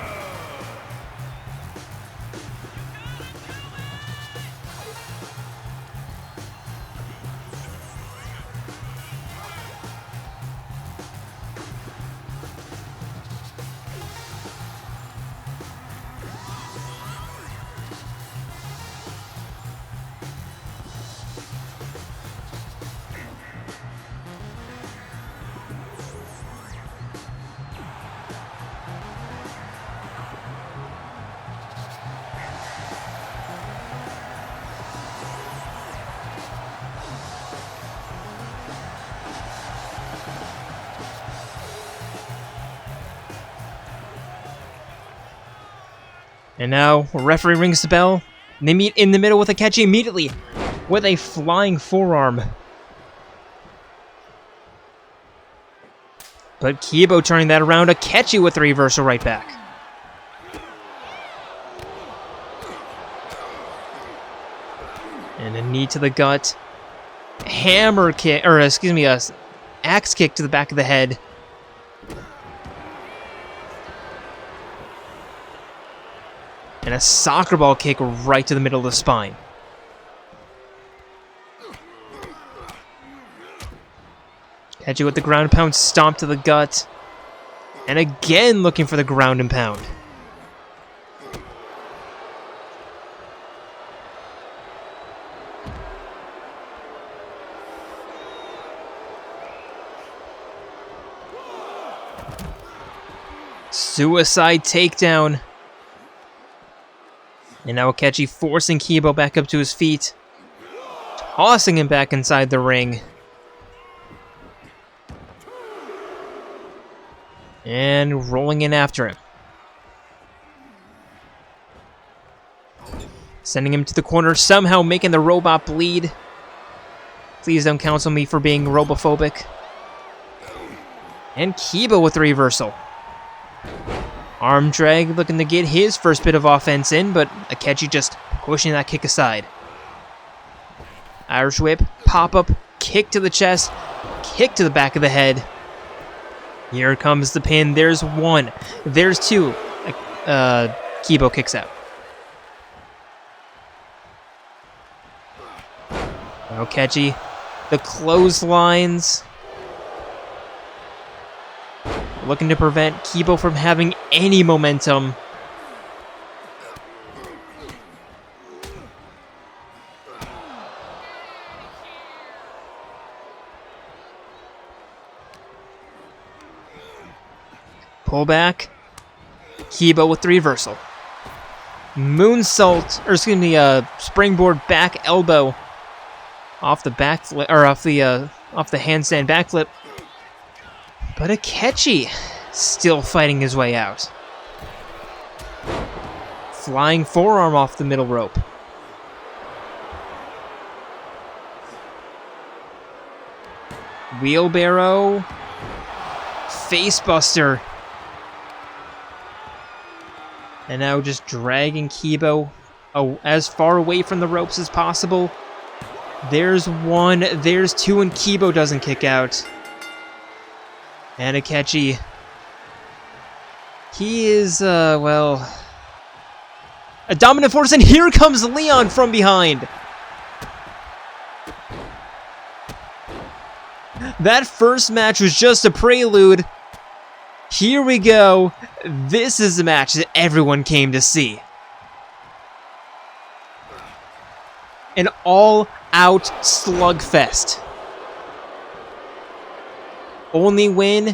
And now, referee rings the bell. They meet in the middle with Akechi immediately with a flying forearm. But Kibo turning that around. Akechi with the reversal right back. And a knee to the gut. Hammer kick, or excuse me, a axe kick to the back of the head. And a soccer ball kick right to the middle of the spine. Akechi with the ground and pound stomp to the gut. And again looking for the ground and pound. Suicide takedown. And now Akechi forcing Kibo back up to his feet. Tossing him back inside the ring. And rolling in after him. Sending him to the corner, somehow making the robot bleed. Please don't counsel me for being robophobic. And Kibo with the reversal. Arm drag looking to get his first bit of offense in, but Akechi just pushing that kick aside. Irish whip, pop-up, kick to the chest, kick to the back of the head. Here comes the pin. There's one. There's two. Kibo kicks out. Now Akechi, the clotheslines. Looking to prevent Kibo from having any momentum. Pull back. Kibo with the reversal. Moonsault, or excuse me, springboard back elbow off the back flip, or off the handstand backflip. But Akechi still fighting his way out. Flying forearm off the middle rope. Wheelbarrow. Facebuster. And now just dragging Kibo as far away from the ropes as possible. There's one, there's two, and Kibo doesn't kick out. And Akechi, he is, well, a dominant force, and here comes Leon from behind. That first match was just a prelude. Here we go. This is the match that everyone came to see. An all-out slugfest. Only way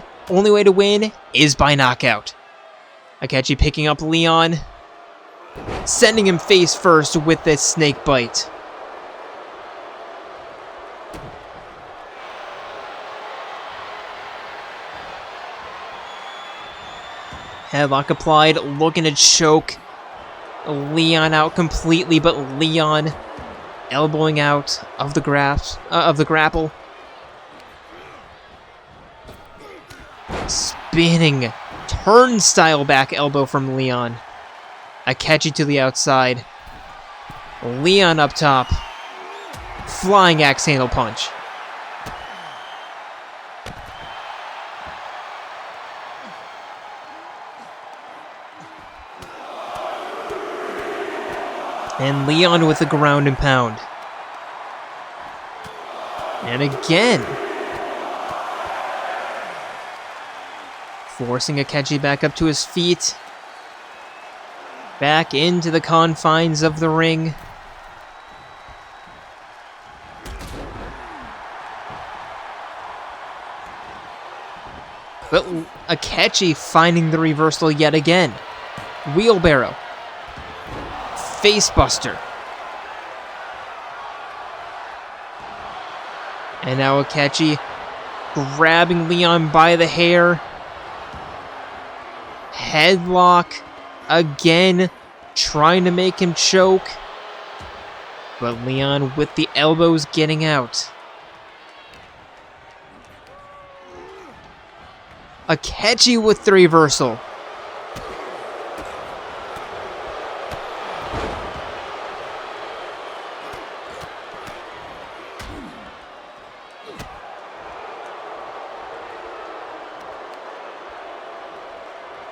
to win is by knockout. Akechi picking up Leon, sending him face first with this snake bite. Headlock applied, looking to choke Leon out completely, but Leon elbowing out of the grapple. Spinning turnstile back elbow from Leon. Akechi to the outside. Leon up top. Flying axe handle punch. And Leon with the ground and pound. And again. Forcing Akechi back up to his feet. Back into the confines of the ring. But Akechi finding the reversal yet again. Wheelbarrow. Facebuster. And now Akechi grabbing Leon by the hair. Headlock again. trying to make him choke. But Leon with the elbows getting out. Akechi with the reversal.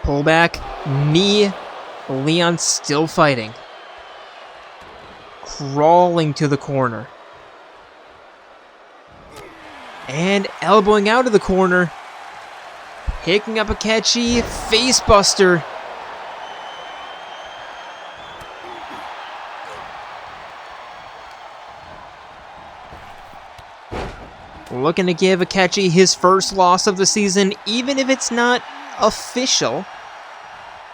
Pull back, knee, Leon still fighting. Crawling to the corner. And elbowing out of the corner. Picking up Akechi, facebuster. Looking to give Akechi his first loss of the season, even if it's not official.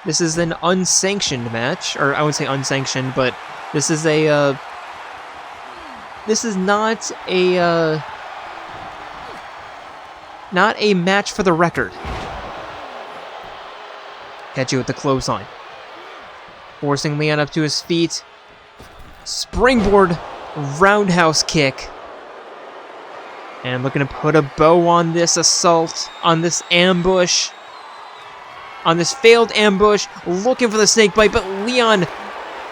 This is an unsanctioned match, or I wouldn't say unsanctioned, but this is a, this is not a match for the record. Akechi with the clothesline. Forcing Leon up to his feet. Springboard roundhouse kick. And looking to put a bow on this assault, on this ambush. On this failed ambush, looking for the snake bite, but Leon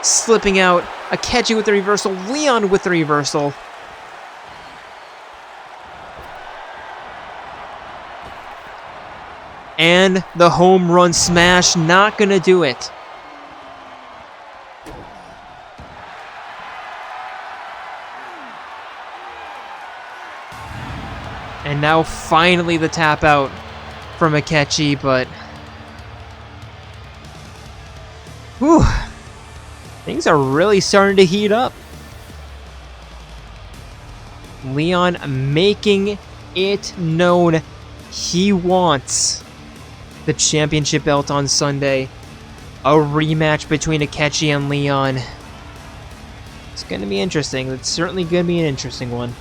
slipping out. Akechi with the reversal, Leon with the reversal. And the home run smash, not gonna do it. And now finally the tap out from Akechi, but whew, things are really starting to heat up. Leon making it known he wants the championship belt on Sunday. A rematch between Akechi and Leon. It's going to be interesting. It's certainly going to be an interesting one.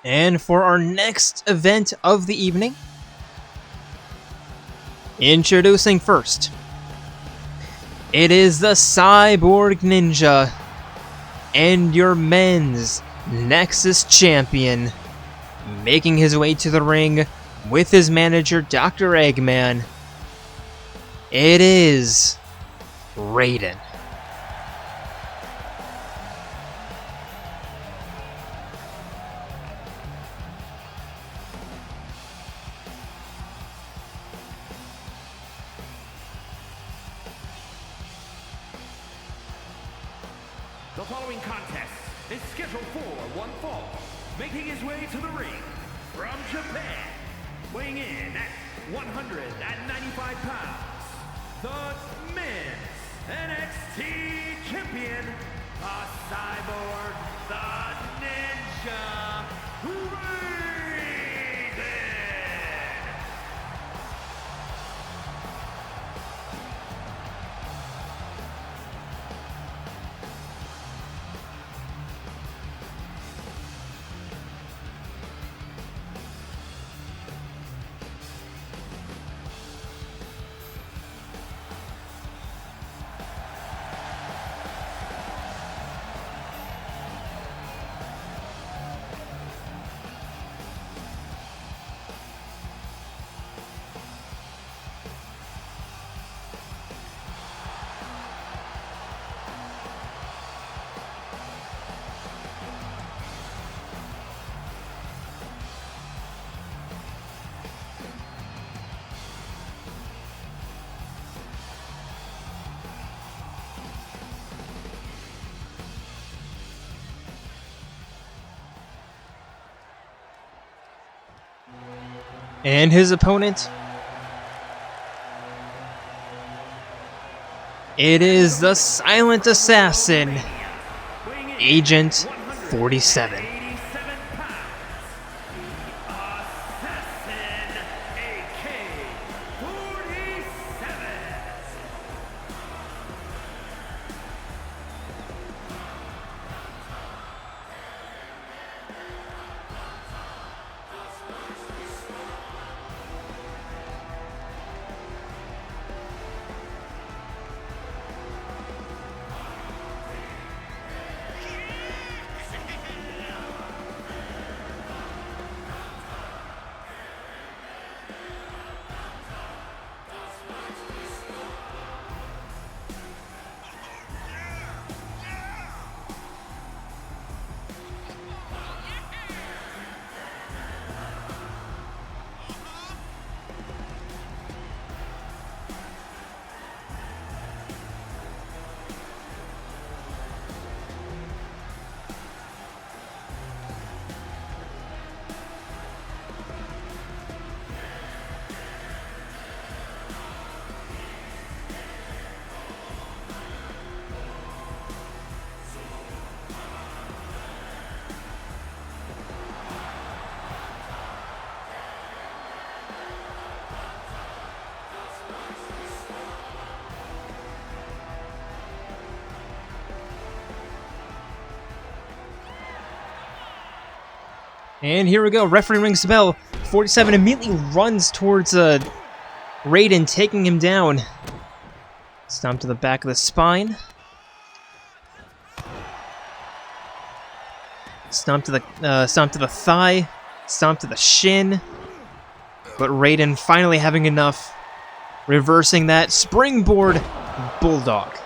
And for our next event of the evening, introducing first, it is the Cyborg Ninja and your men's Nexus champion, making his way to the ring with his manager, Dr. Eggman. It is Raiden. The following contest is scheduled for one fall, making his way to the ring from Japan, weighing in at 195 pounds, the men's NXT champion, the Cyborg, the Ninja, Raiden! And his opponent, it is the Silent Assassin, Agent 47. And here we go. Referee rings the bell. 47 immediately runs towards Raiden, taking him down. Stomp to the back of the spine. Stomp to the thigh. Stomp to the shin. But Raiden finally having enough. Reversing that. Springboard Bulldog.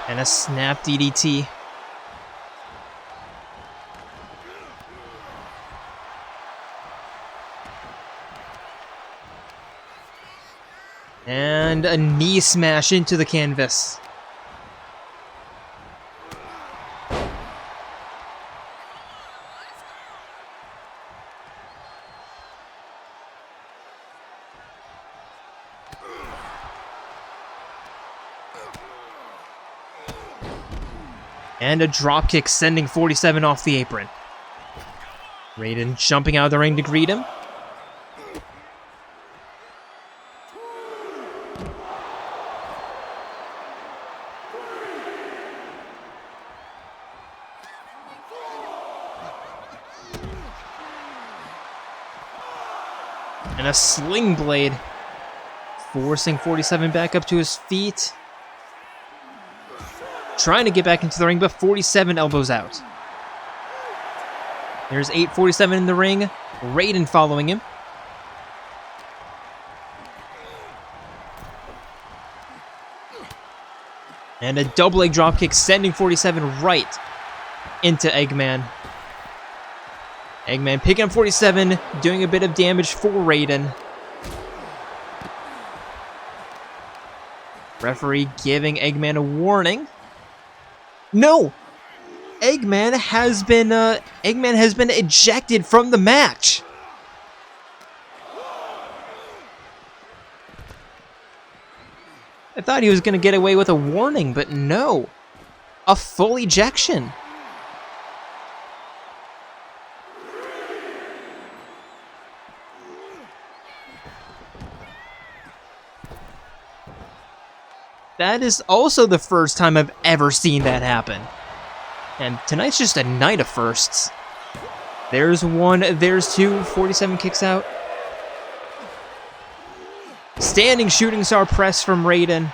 And a snap DDT. And a knee smash into the canvas. And a dropkick sending 47 off the apron. Raiden jumping out of the ring to greet him. And a sling blade, forcing 47 back up to his feet. Trying to get back into the ring, but 47 elbows out. There's 8:47 in the ring. Raiden following him. And a double leg dropkick sending 47 right into Eggman. Eggman picking up 47, doing a bit of damage for Raiden. Referee giving Eggman a warning. No! Eggman has been ejected from the match. I thought he was going to get away with a warning, but no. A full ejection. That is also the first time I've ever seen that happen. And tonight's just a night of firsts. There's one, there's two, 47 kicks out. Standing shooting star press from Raiden.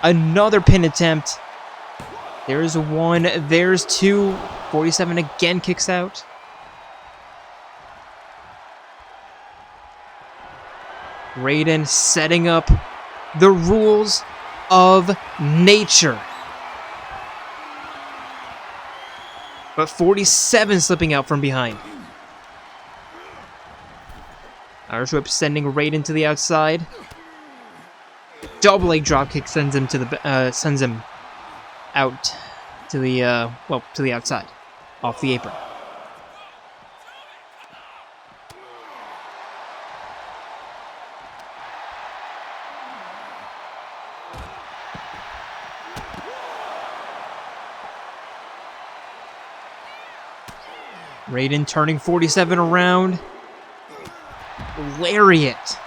Another pin attempt. There's one, there's two, 47 again kicks out. Raiden setting up the rules of nature. But 47 slipping out from behind. Irish Whip sending Raiden to the outside. Double leg dropkick sends him to the sends him out to the to the outside, off the apron. Raiden turning 47 around. Lariat.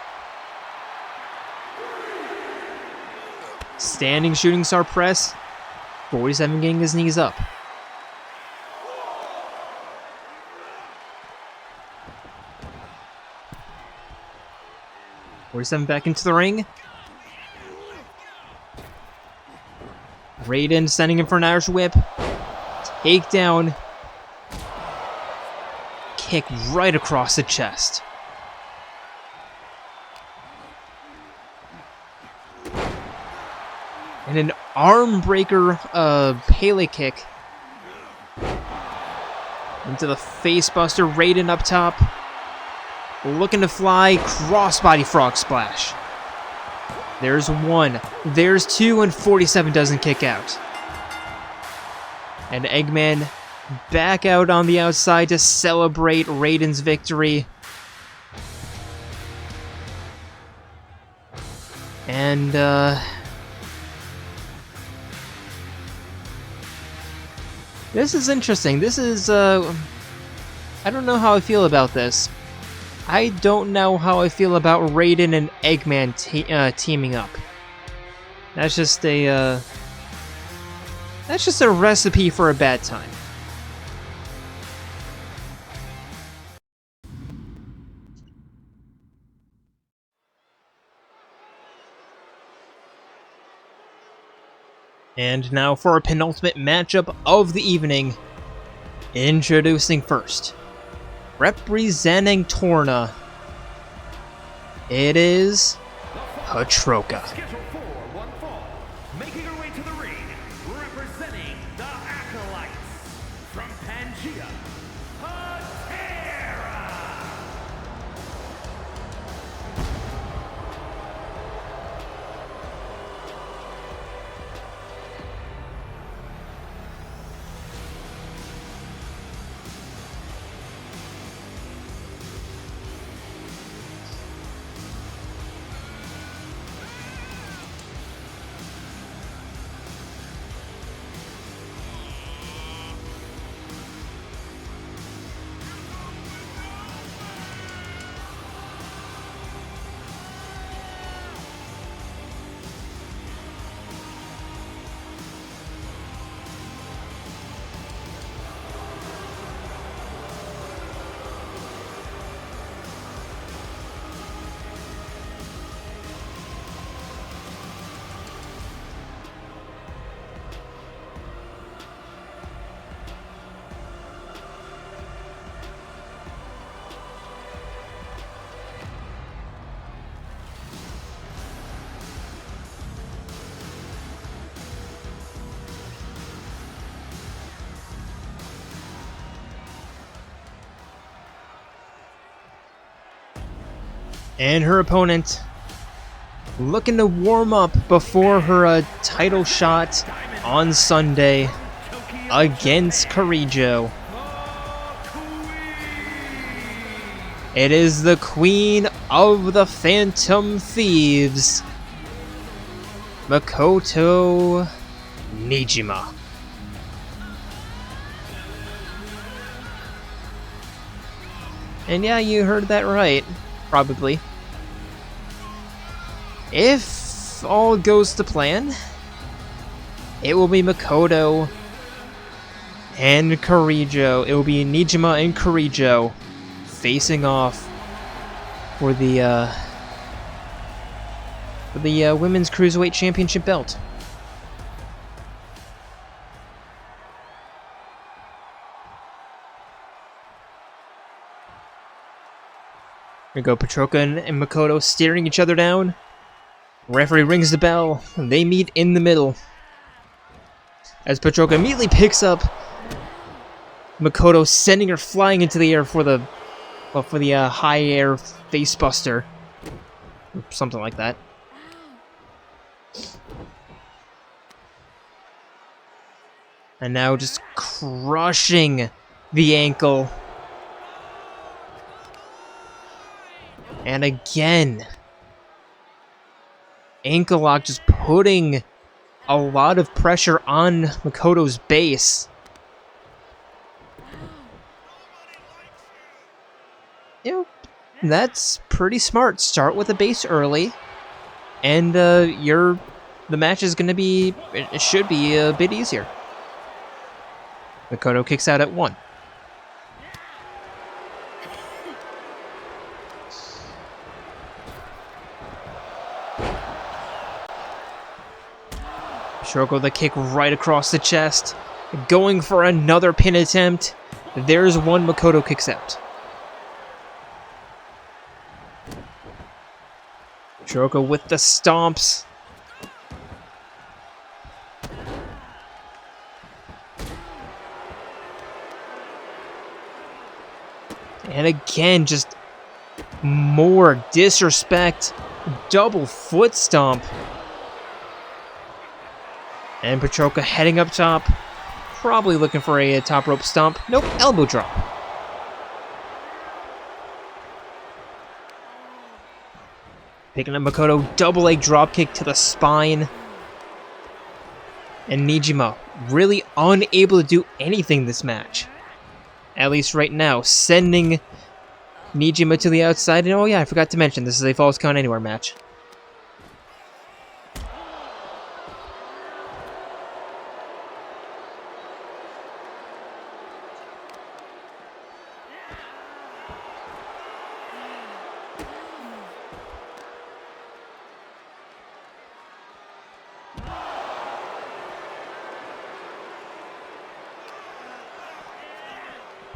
Standing shooting star press. 47 getting his knees up. .47 back into the ring. Raiden sending him for an Irish Whip. Takedown. Kick right across the chest. And an arm breaker Pele kick into the face buster. Raiden up top, looking to fly, crossbody frog splash. There's one, there's two, and 47 doesn't kick out. And Eggman back out on the outside to celebrate Raiden's victory. And this is interesting. This is I don't know how I feel about this. I don't know how I feel about Raiden and Eggman teaming up. That's just a That's just a recipe for a bad time. And now for our penultimate matchup of the evening. Introducing first, representing Torna, it is Patroka. Scheduled for one fall, making her way to the ring, representing the Acolytes from Pangea, Patera. And her opponent looking to warm up before her title shot on Sunday against Kirijo. It is the Queen of the Phantom Thieves, Makoto Niijima. And yeah, you heard that right. Probably. If all goes to plan, it will be Makoto and Kirijo. It will be Niijima and Kirijo facing off for the Women's Cruiserweight Championship belt. Here we go, Patroka and Makoto staring each other down. Referee rings the bell. They meet in the middle. As Patroka immediately picks up Makoto, sending her flying into the air for the high air face buster. Or something like that. And now just crushing the ankle. And again, ankle lock just putting a lot of pressure on Makoto's base. You know, that's pretty smart. Start with the base early, and the match is going to be, it should be a bit easier. Makoto kicks out at 1. Patroka the kick right across the chest. Going for another pin attempt. There's one. Makoto kicks out. Patroka with the stomps. And again, just more disrespect. Double foot stomp. And Patroka heading up top. Probably looking for a top rope stomp. Nope, elbow drop. Picking up Makoto, double leg drop kick to the spine. And Niijima really unable to do anything this match. At least right now, sending Niijima to the outside. And oh yeah, I forgot to mention, this is a Falls Count Anywhere match.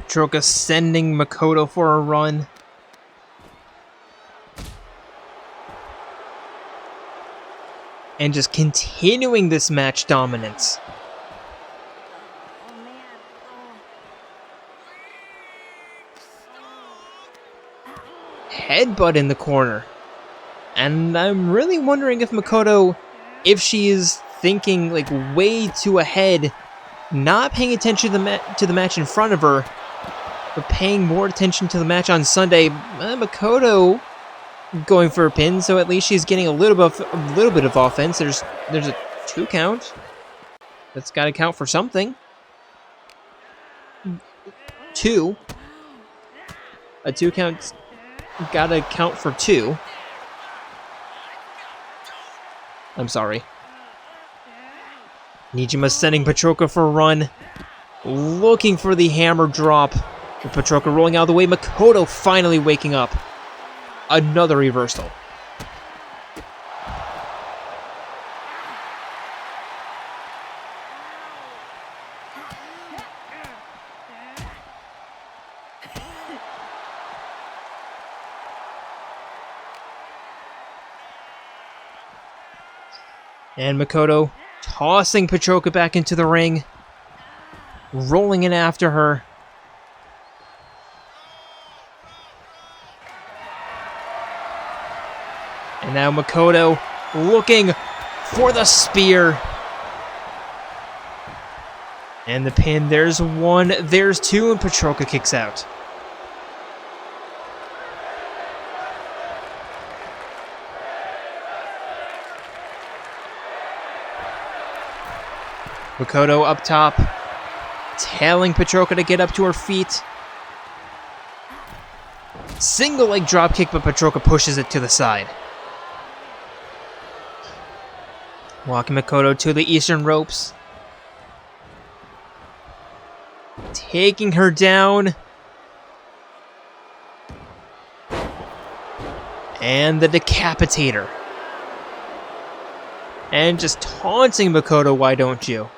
Patroka sending Makoto for a run. And just continuing this match dominance. Headbutt in the corner. And I'm really wondering if Makoto, if she is thinking like way too ahead, not paying attention to the match in front of her, but paying more attention to the match on Sunday. Makoto going for a pin, so at least she's getting a little bit of offense. There's a 2 count. That's got to count for something. 2. A 2 count's got to count for 2. I'm sorry. Niijima sending Patroka for a run. Looking for the hammer drop. With Patroka rolling out of the way. Makoto finally waking up. Another reversal. And Makoto tossing Patroka back into the ring. Rolling in after her. And now Makoto looking for the spear. And the pin, there's 1, there's 2, and Patroka kicks out. Makoto up top, telling Patroka to get up to her feet. Single leg drop kick, but Patroka pushes it to the side. Walking Makoto to the eastern ropes. Taking her down. And the decapitator. And just taunting Makoto, why don't you?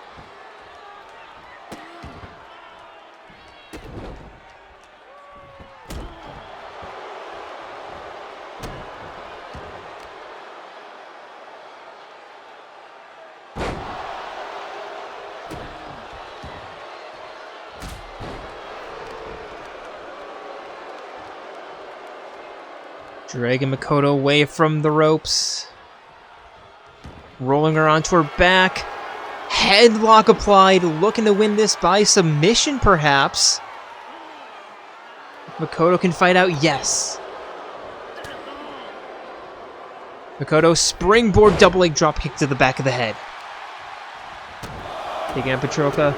Dragging Makoto away from the ropes. Rolling her onto her back. Headlock applied. Looking to win this by submission, perhaps. Makoto can fight out. Yes. Makoto springboard double leg drop kick to the back of the head. Taking out Patroka.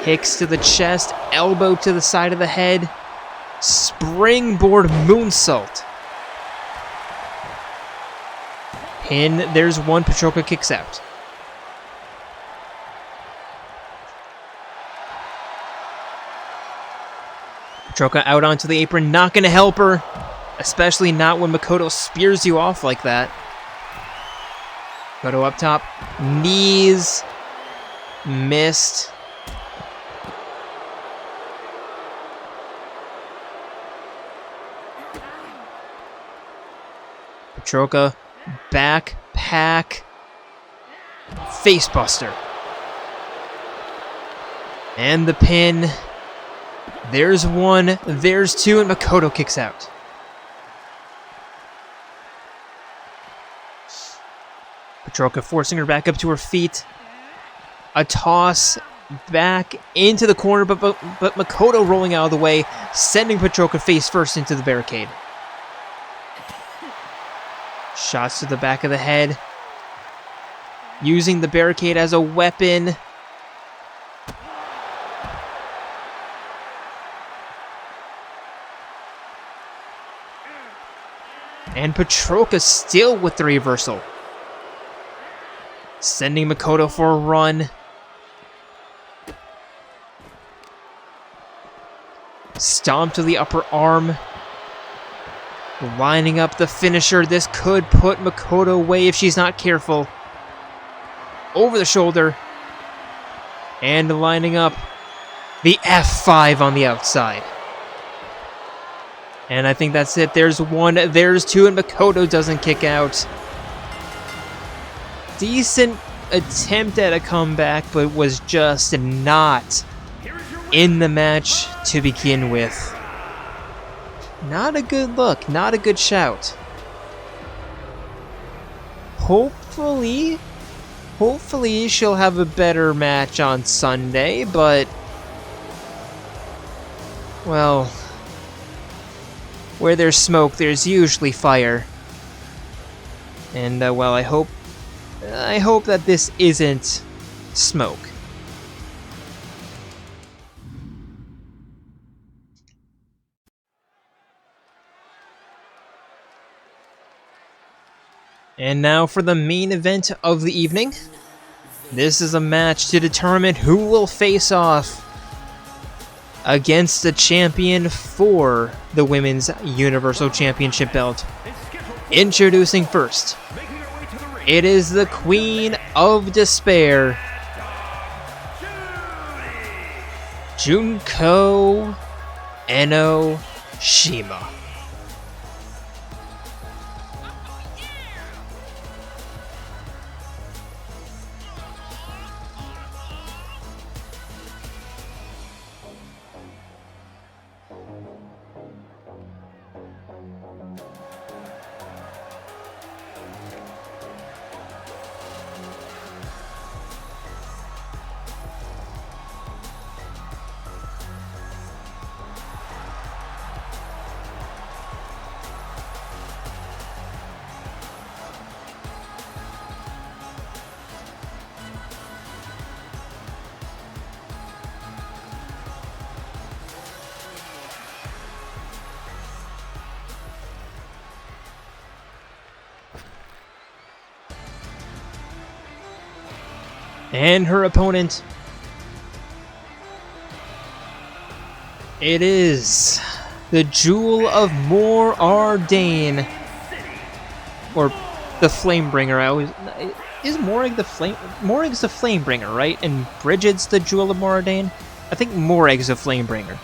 Kicks to the chest. Elbow to the side of the head. Springboard moonsault. Pin, there's 1, Patroka kicks out. Patroka out onto the apron, not going to help her. Especially not when Makoto spears you off like that. Makoto up top, knees, missed. Patroka. Backpack. Facebuster. And the pin. There's 1, there's 2, and Makoto kicks out. Patroka forcing her back up to her feet. A toss back into the corner, but Makoto rolling out of the way, sending Patroka face first into the barricade. Shots to the back of the head. Using the barricade as a weapon. And Patroka still with the reversal. Sending Makoto for a run. Stomp to the upper arm. Lining up the finisher. This could put Makoto away if she's not careful. Over the shoulder. And lining up The F5 on the outside. And I think that's it. There's one, there's two, and Makoto doesn't kick out. Decent attempt at a comeback, but was just not in the match to begin with. Not a good look, not a good shout. Hopefully she'll have a better match on Sunday, but, well, where there's smoke, there's usually fire. And, well, I hope that this isn't smoke. And now for the main event of the evening. This is a match to determine who will face off against the champion for the Women's Universal Championship belt. Introducing first, it is the Queen of Despair, Junko Enoshima. And her opponent, it is the Jewel of Morag, or the Flamebringer. Is Morag the Flame? Morag's the Flamebringer, right? And Bridget's the Jewel of Morag. I think Morag's the Flamebringer.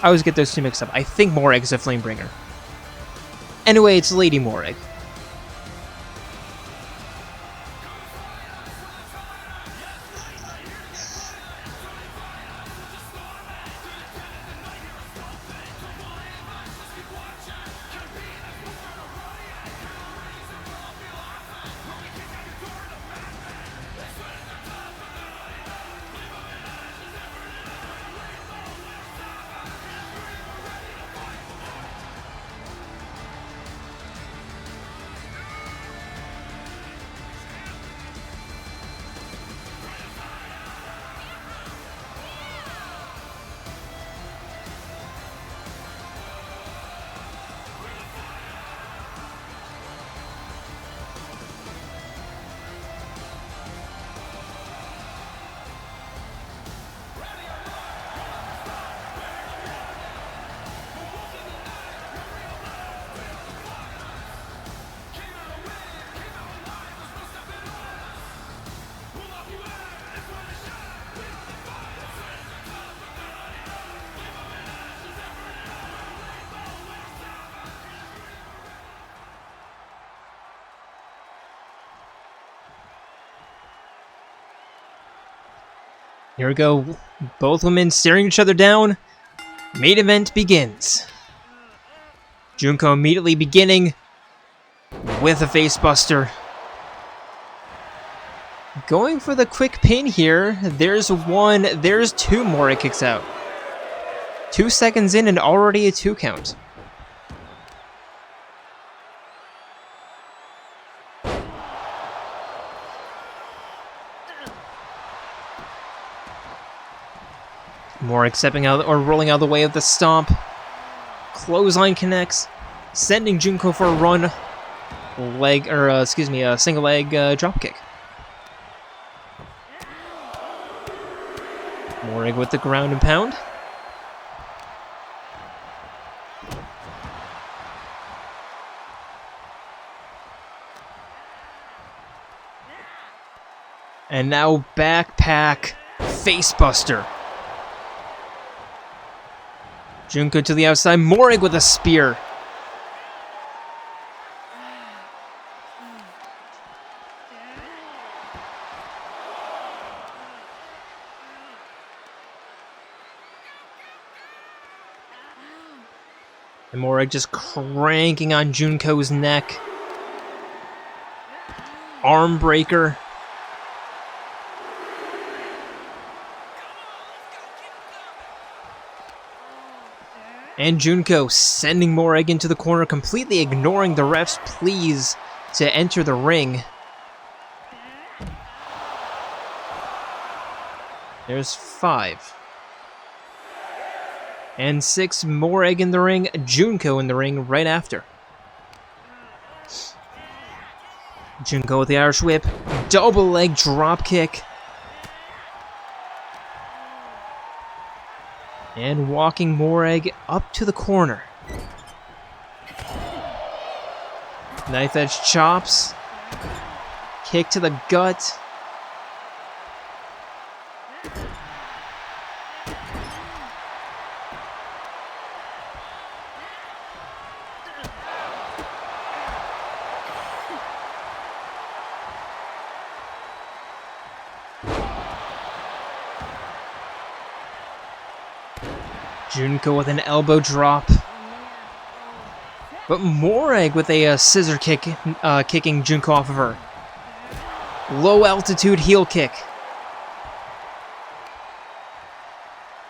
I always get those two mixed up. I think Morag's the Flamebringer. Anyway, it's Lady Morag. Here we go. Both women staring each other down. Main event begins. Junko immediately beginning with a facebuster. Going for the quick pin here. There's two more. It kicks out. 2 seconds in and already a 2 count. Morag stepping out or rolling out of the way of the stomp. Clothesline connects, sending Junko for a run. A single leg dropkick. Morag with the ground and pound. And now backpack facebuster Junko to the outside. Morag with a spear. And Morag just cranking on Junko's neck. Arm breaker. And Junko sending Morag into the corner, completely ignoring the ref's pleas to enter the ring. There's 5. And 6, Morag in the ring, Junko in the ring right after. Junko with the Irish whip, double leg drop kick. And walking Morag up to the corner. Knife edge chops. Kick to the gut. Junko with an elbow drop. But Morag with a scissor kick, kicking Junko off of her. Low altitude heel kick.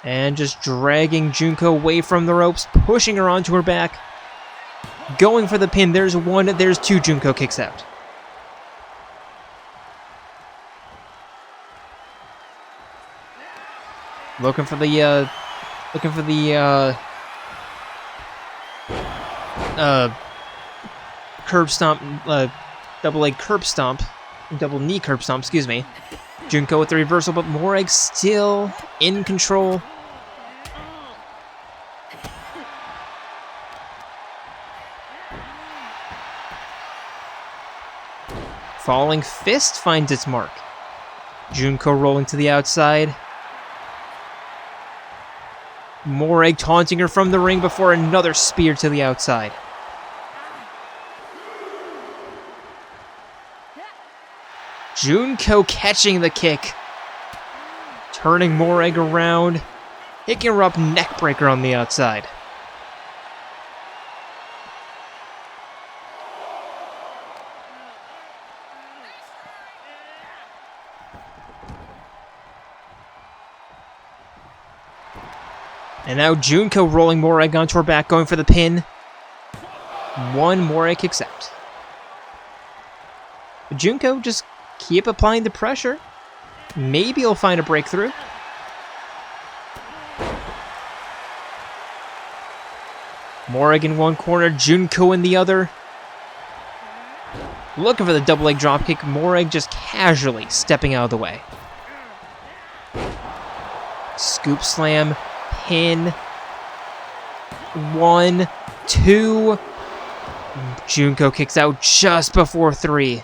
And just dragging Junko away from the ropes, pushing her onto her back. Going for the pin. There's 1, there's 2. Junko kicks out. Looking for the curb stomp, double leg curb stomp, double knee curb stomp, excuse me. Junko with the reversal, but Morag still in control. Falling fist finds its mark. Junko rolling to the outside. Morag taunting her from the ring before another spear to the outside. Junko catching the kick. Turning Morag around. Picking her up, neck breaker on the outside. And now Junko rolling Morag onto her back, going for the pin. 1, Morag kicks out. But Junko just keep applying the pressure. Maybe he'll find a breakthrough. Morag in one corner, Junko in the other. Looking for the double leg dropkick. Morag just casually stepping out of the way. Scoop slam. Pin. 1, 2. Junko kicks out just before 3.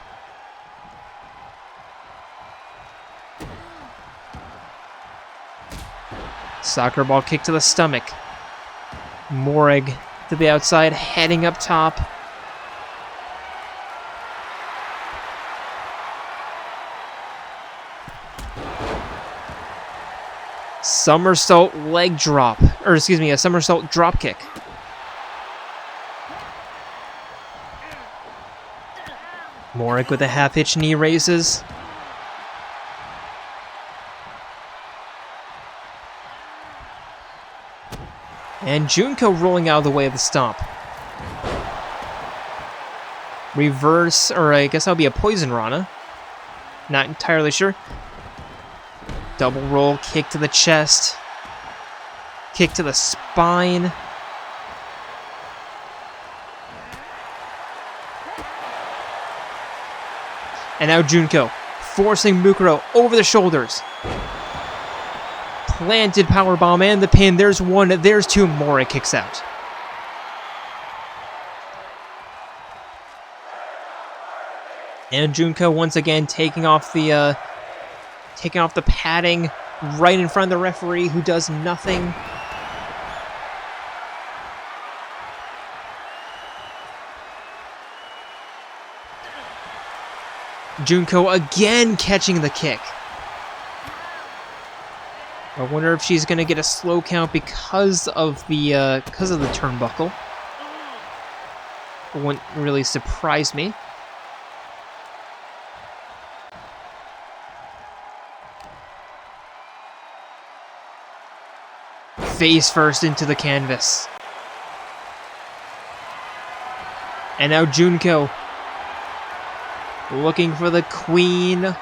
Soccer ball kick to the stomach. Morag to the outside, heading up top. Somersault leg drop, or excuse me, a somersault drop kick. Morag with a half hitch knee raises. And Junko rolling out of the way of the stomp. Reverse, or I guess that'll be a poison rana. Not entirely sure. Double roll, kick to the chest. Kick to the spine. And now Junko forcing Mukuro over the shoulders. Planted powerbomb and the pin. There's 1, there's 2. Morag kicks out. And Junko once again taking off the padding right in front of the referee, who does nothing. Junko again catching the kick. I wonder if she's gonna get a slow count because of the turnbuckle. It wouldn't really surprise me. Face first into the canvas. And now Junko looking for the queen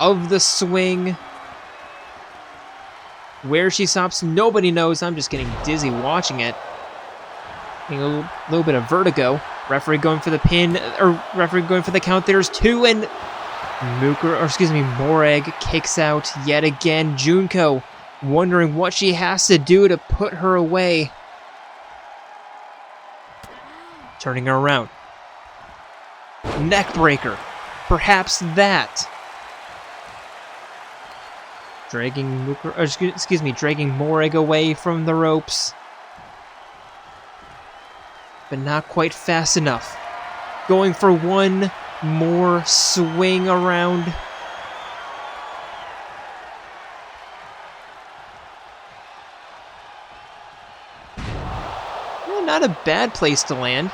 of the swing. Where she stops, nobody knows. I'm just getting dizzy watching it. Getting a little bit of vertigo. Referee going for the pin, or referee going for the count. There's two, and Morag kicks out yet again. Junko wondering what she has to do to put her away. Turning her around. Neckbreaker. Perhaps that. Dragging Morag away from the ropes. But not quite fast enough. Going for one more swing around. Well, not a bad place to land.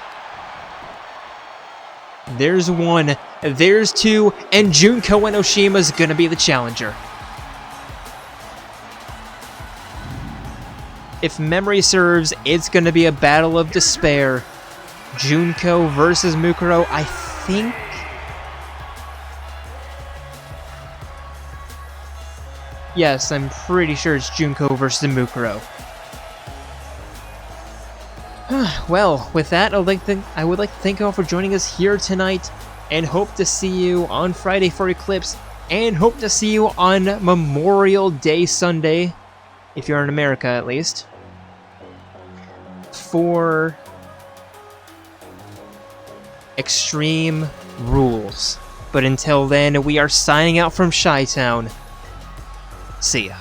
There's one, there's two, and Junko Enoshima is going to be the challenger. If memory serves, it's going to be a battle of despair. Junko versus Mukuro, I think. Yes, I'm pretty sure it's Junko versus Mukuro. Well, with that, I would like to thank you all for joining us here tonight, and hope to see you on Friday for Eclipse, and hope to see you on Memorial Day Sunday, if you're in America at least, for Extreme Rules. But until then, we are signing out from Chi-Town. See ya.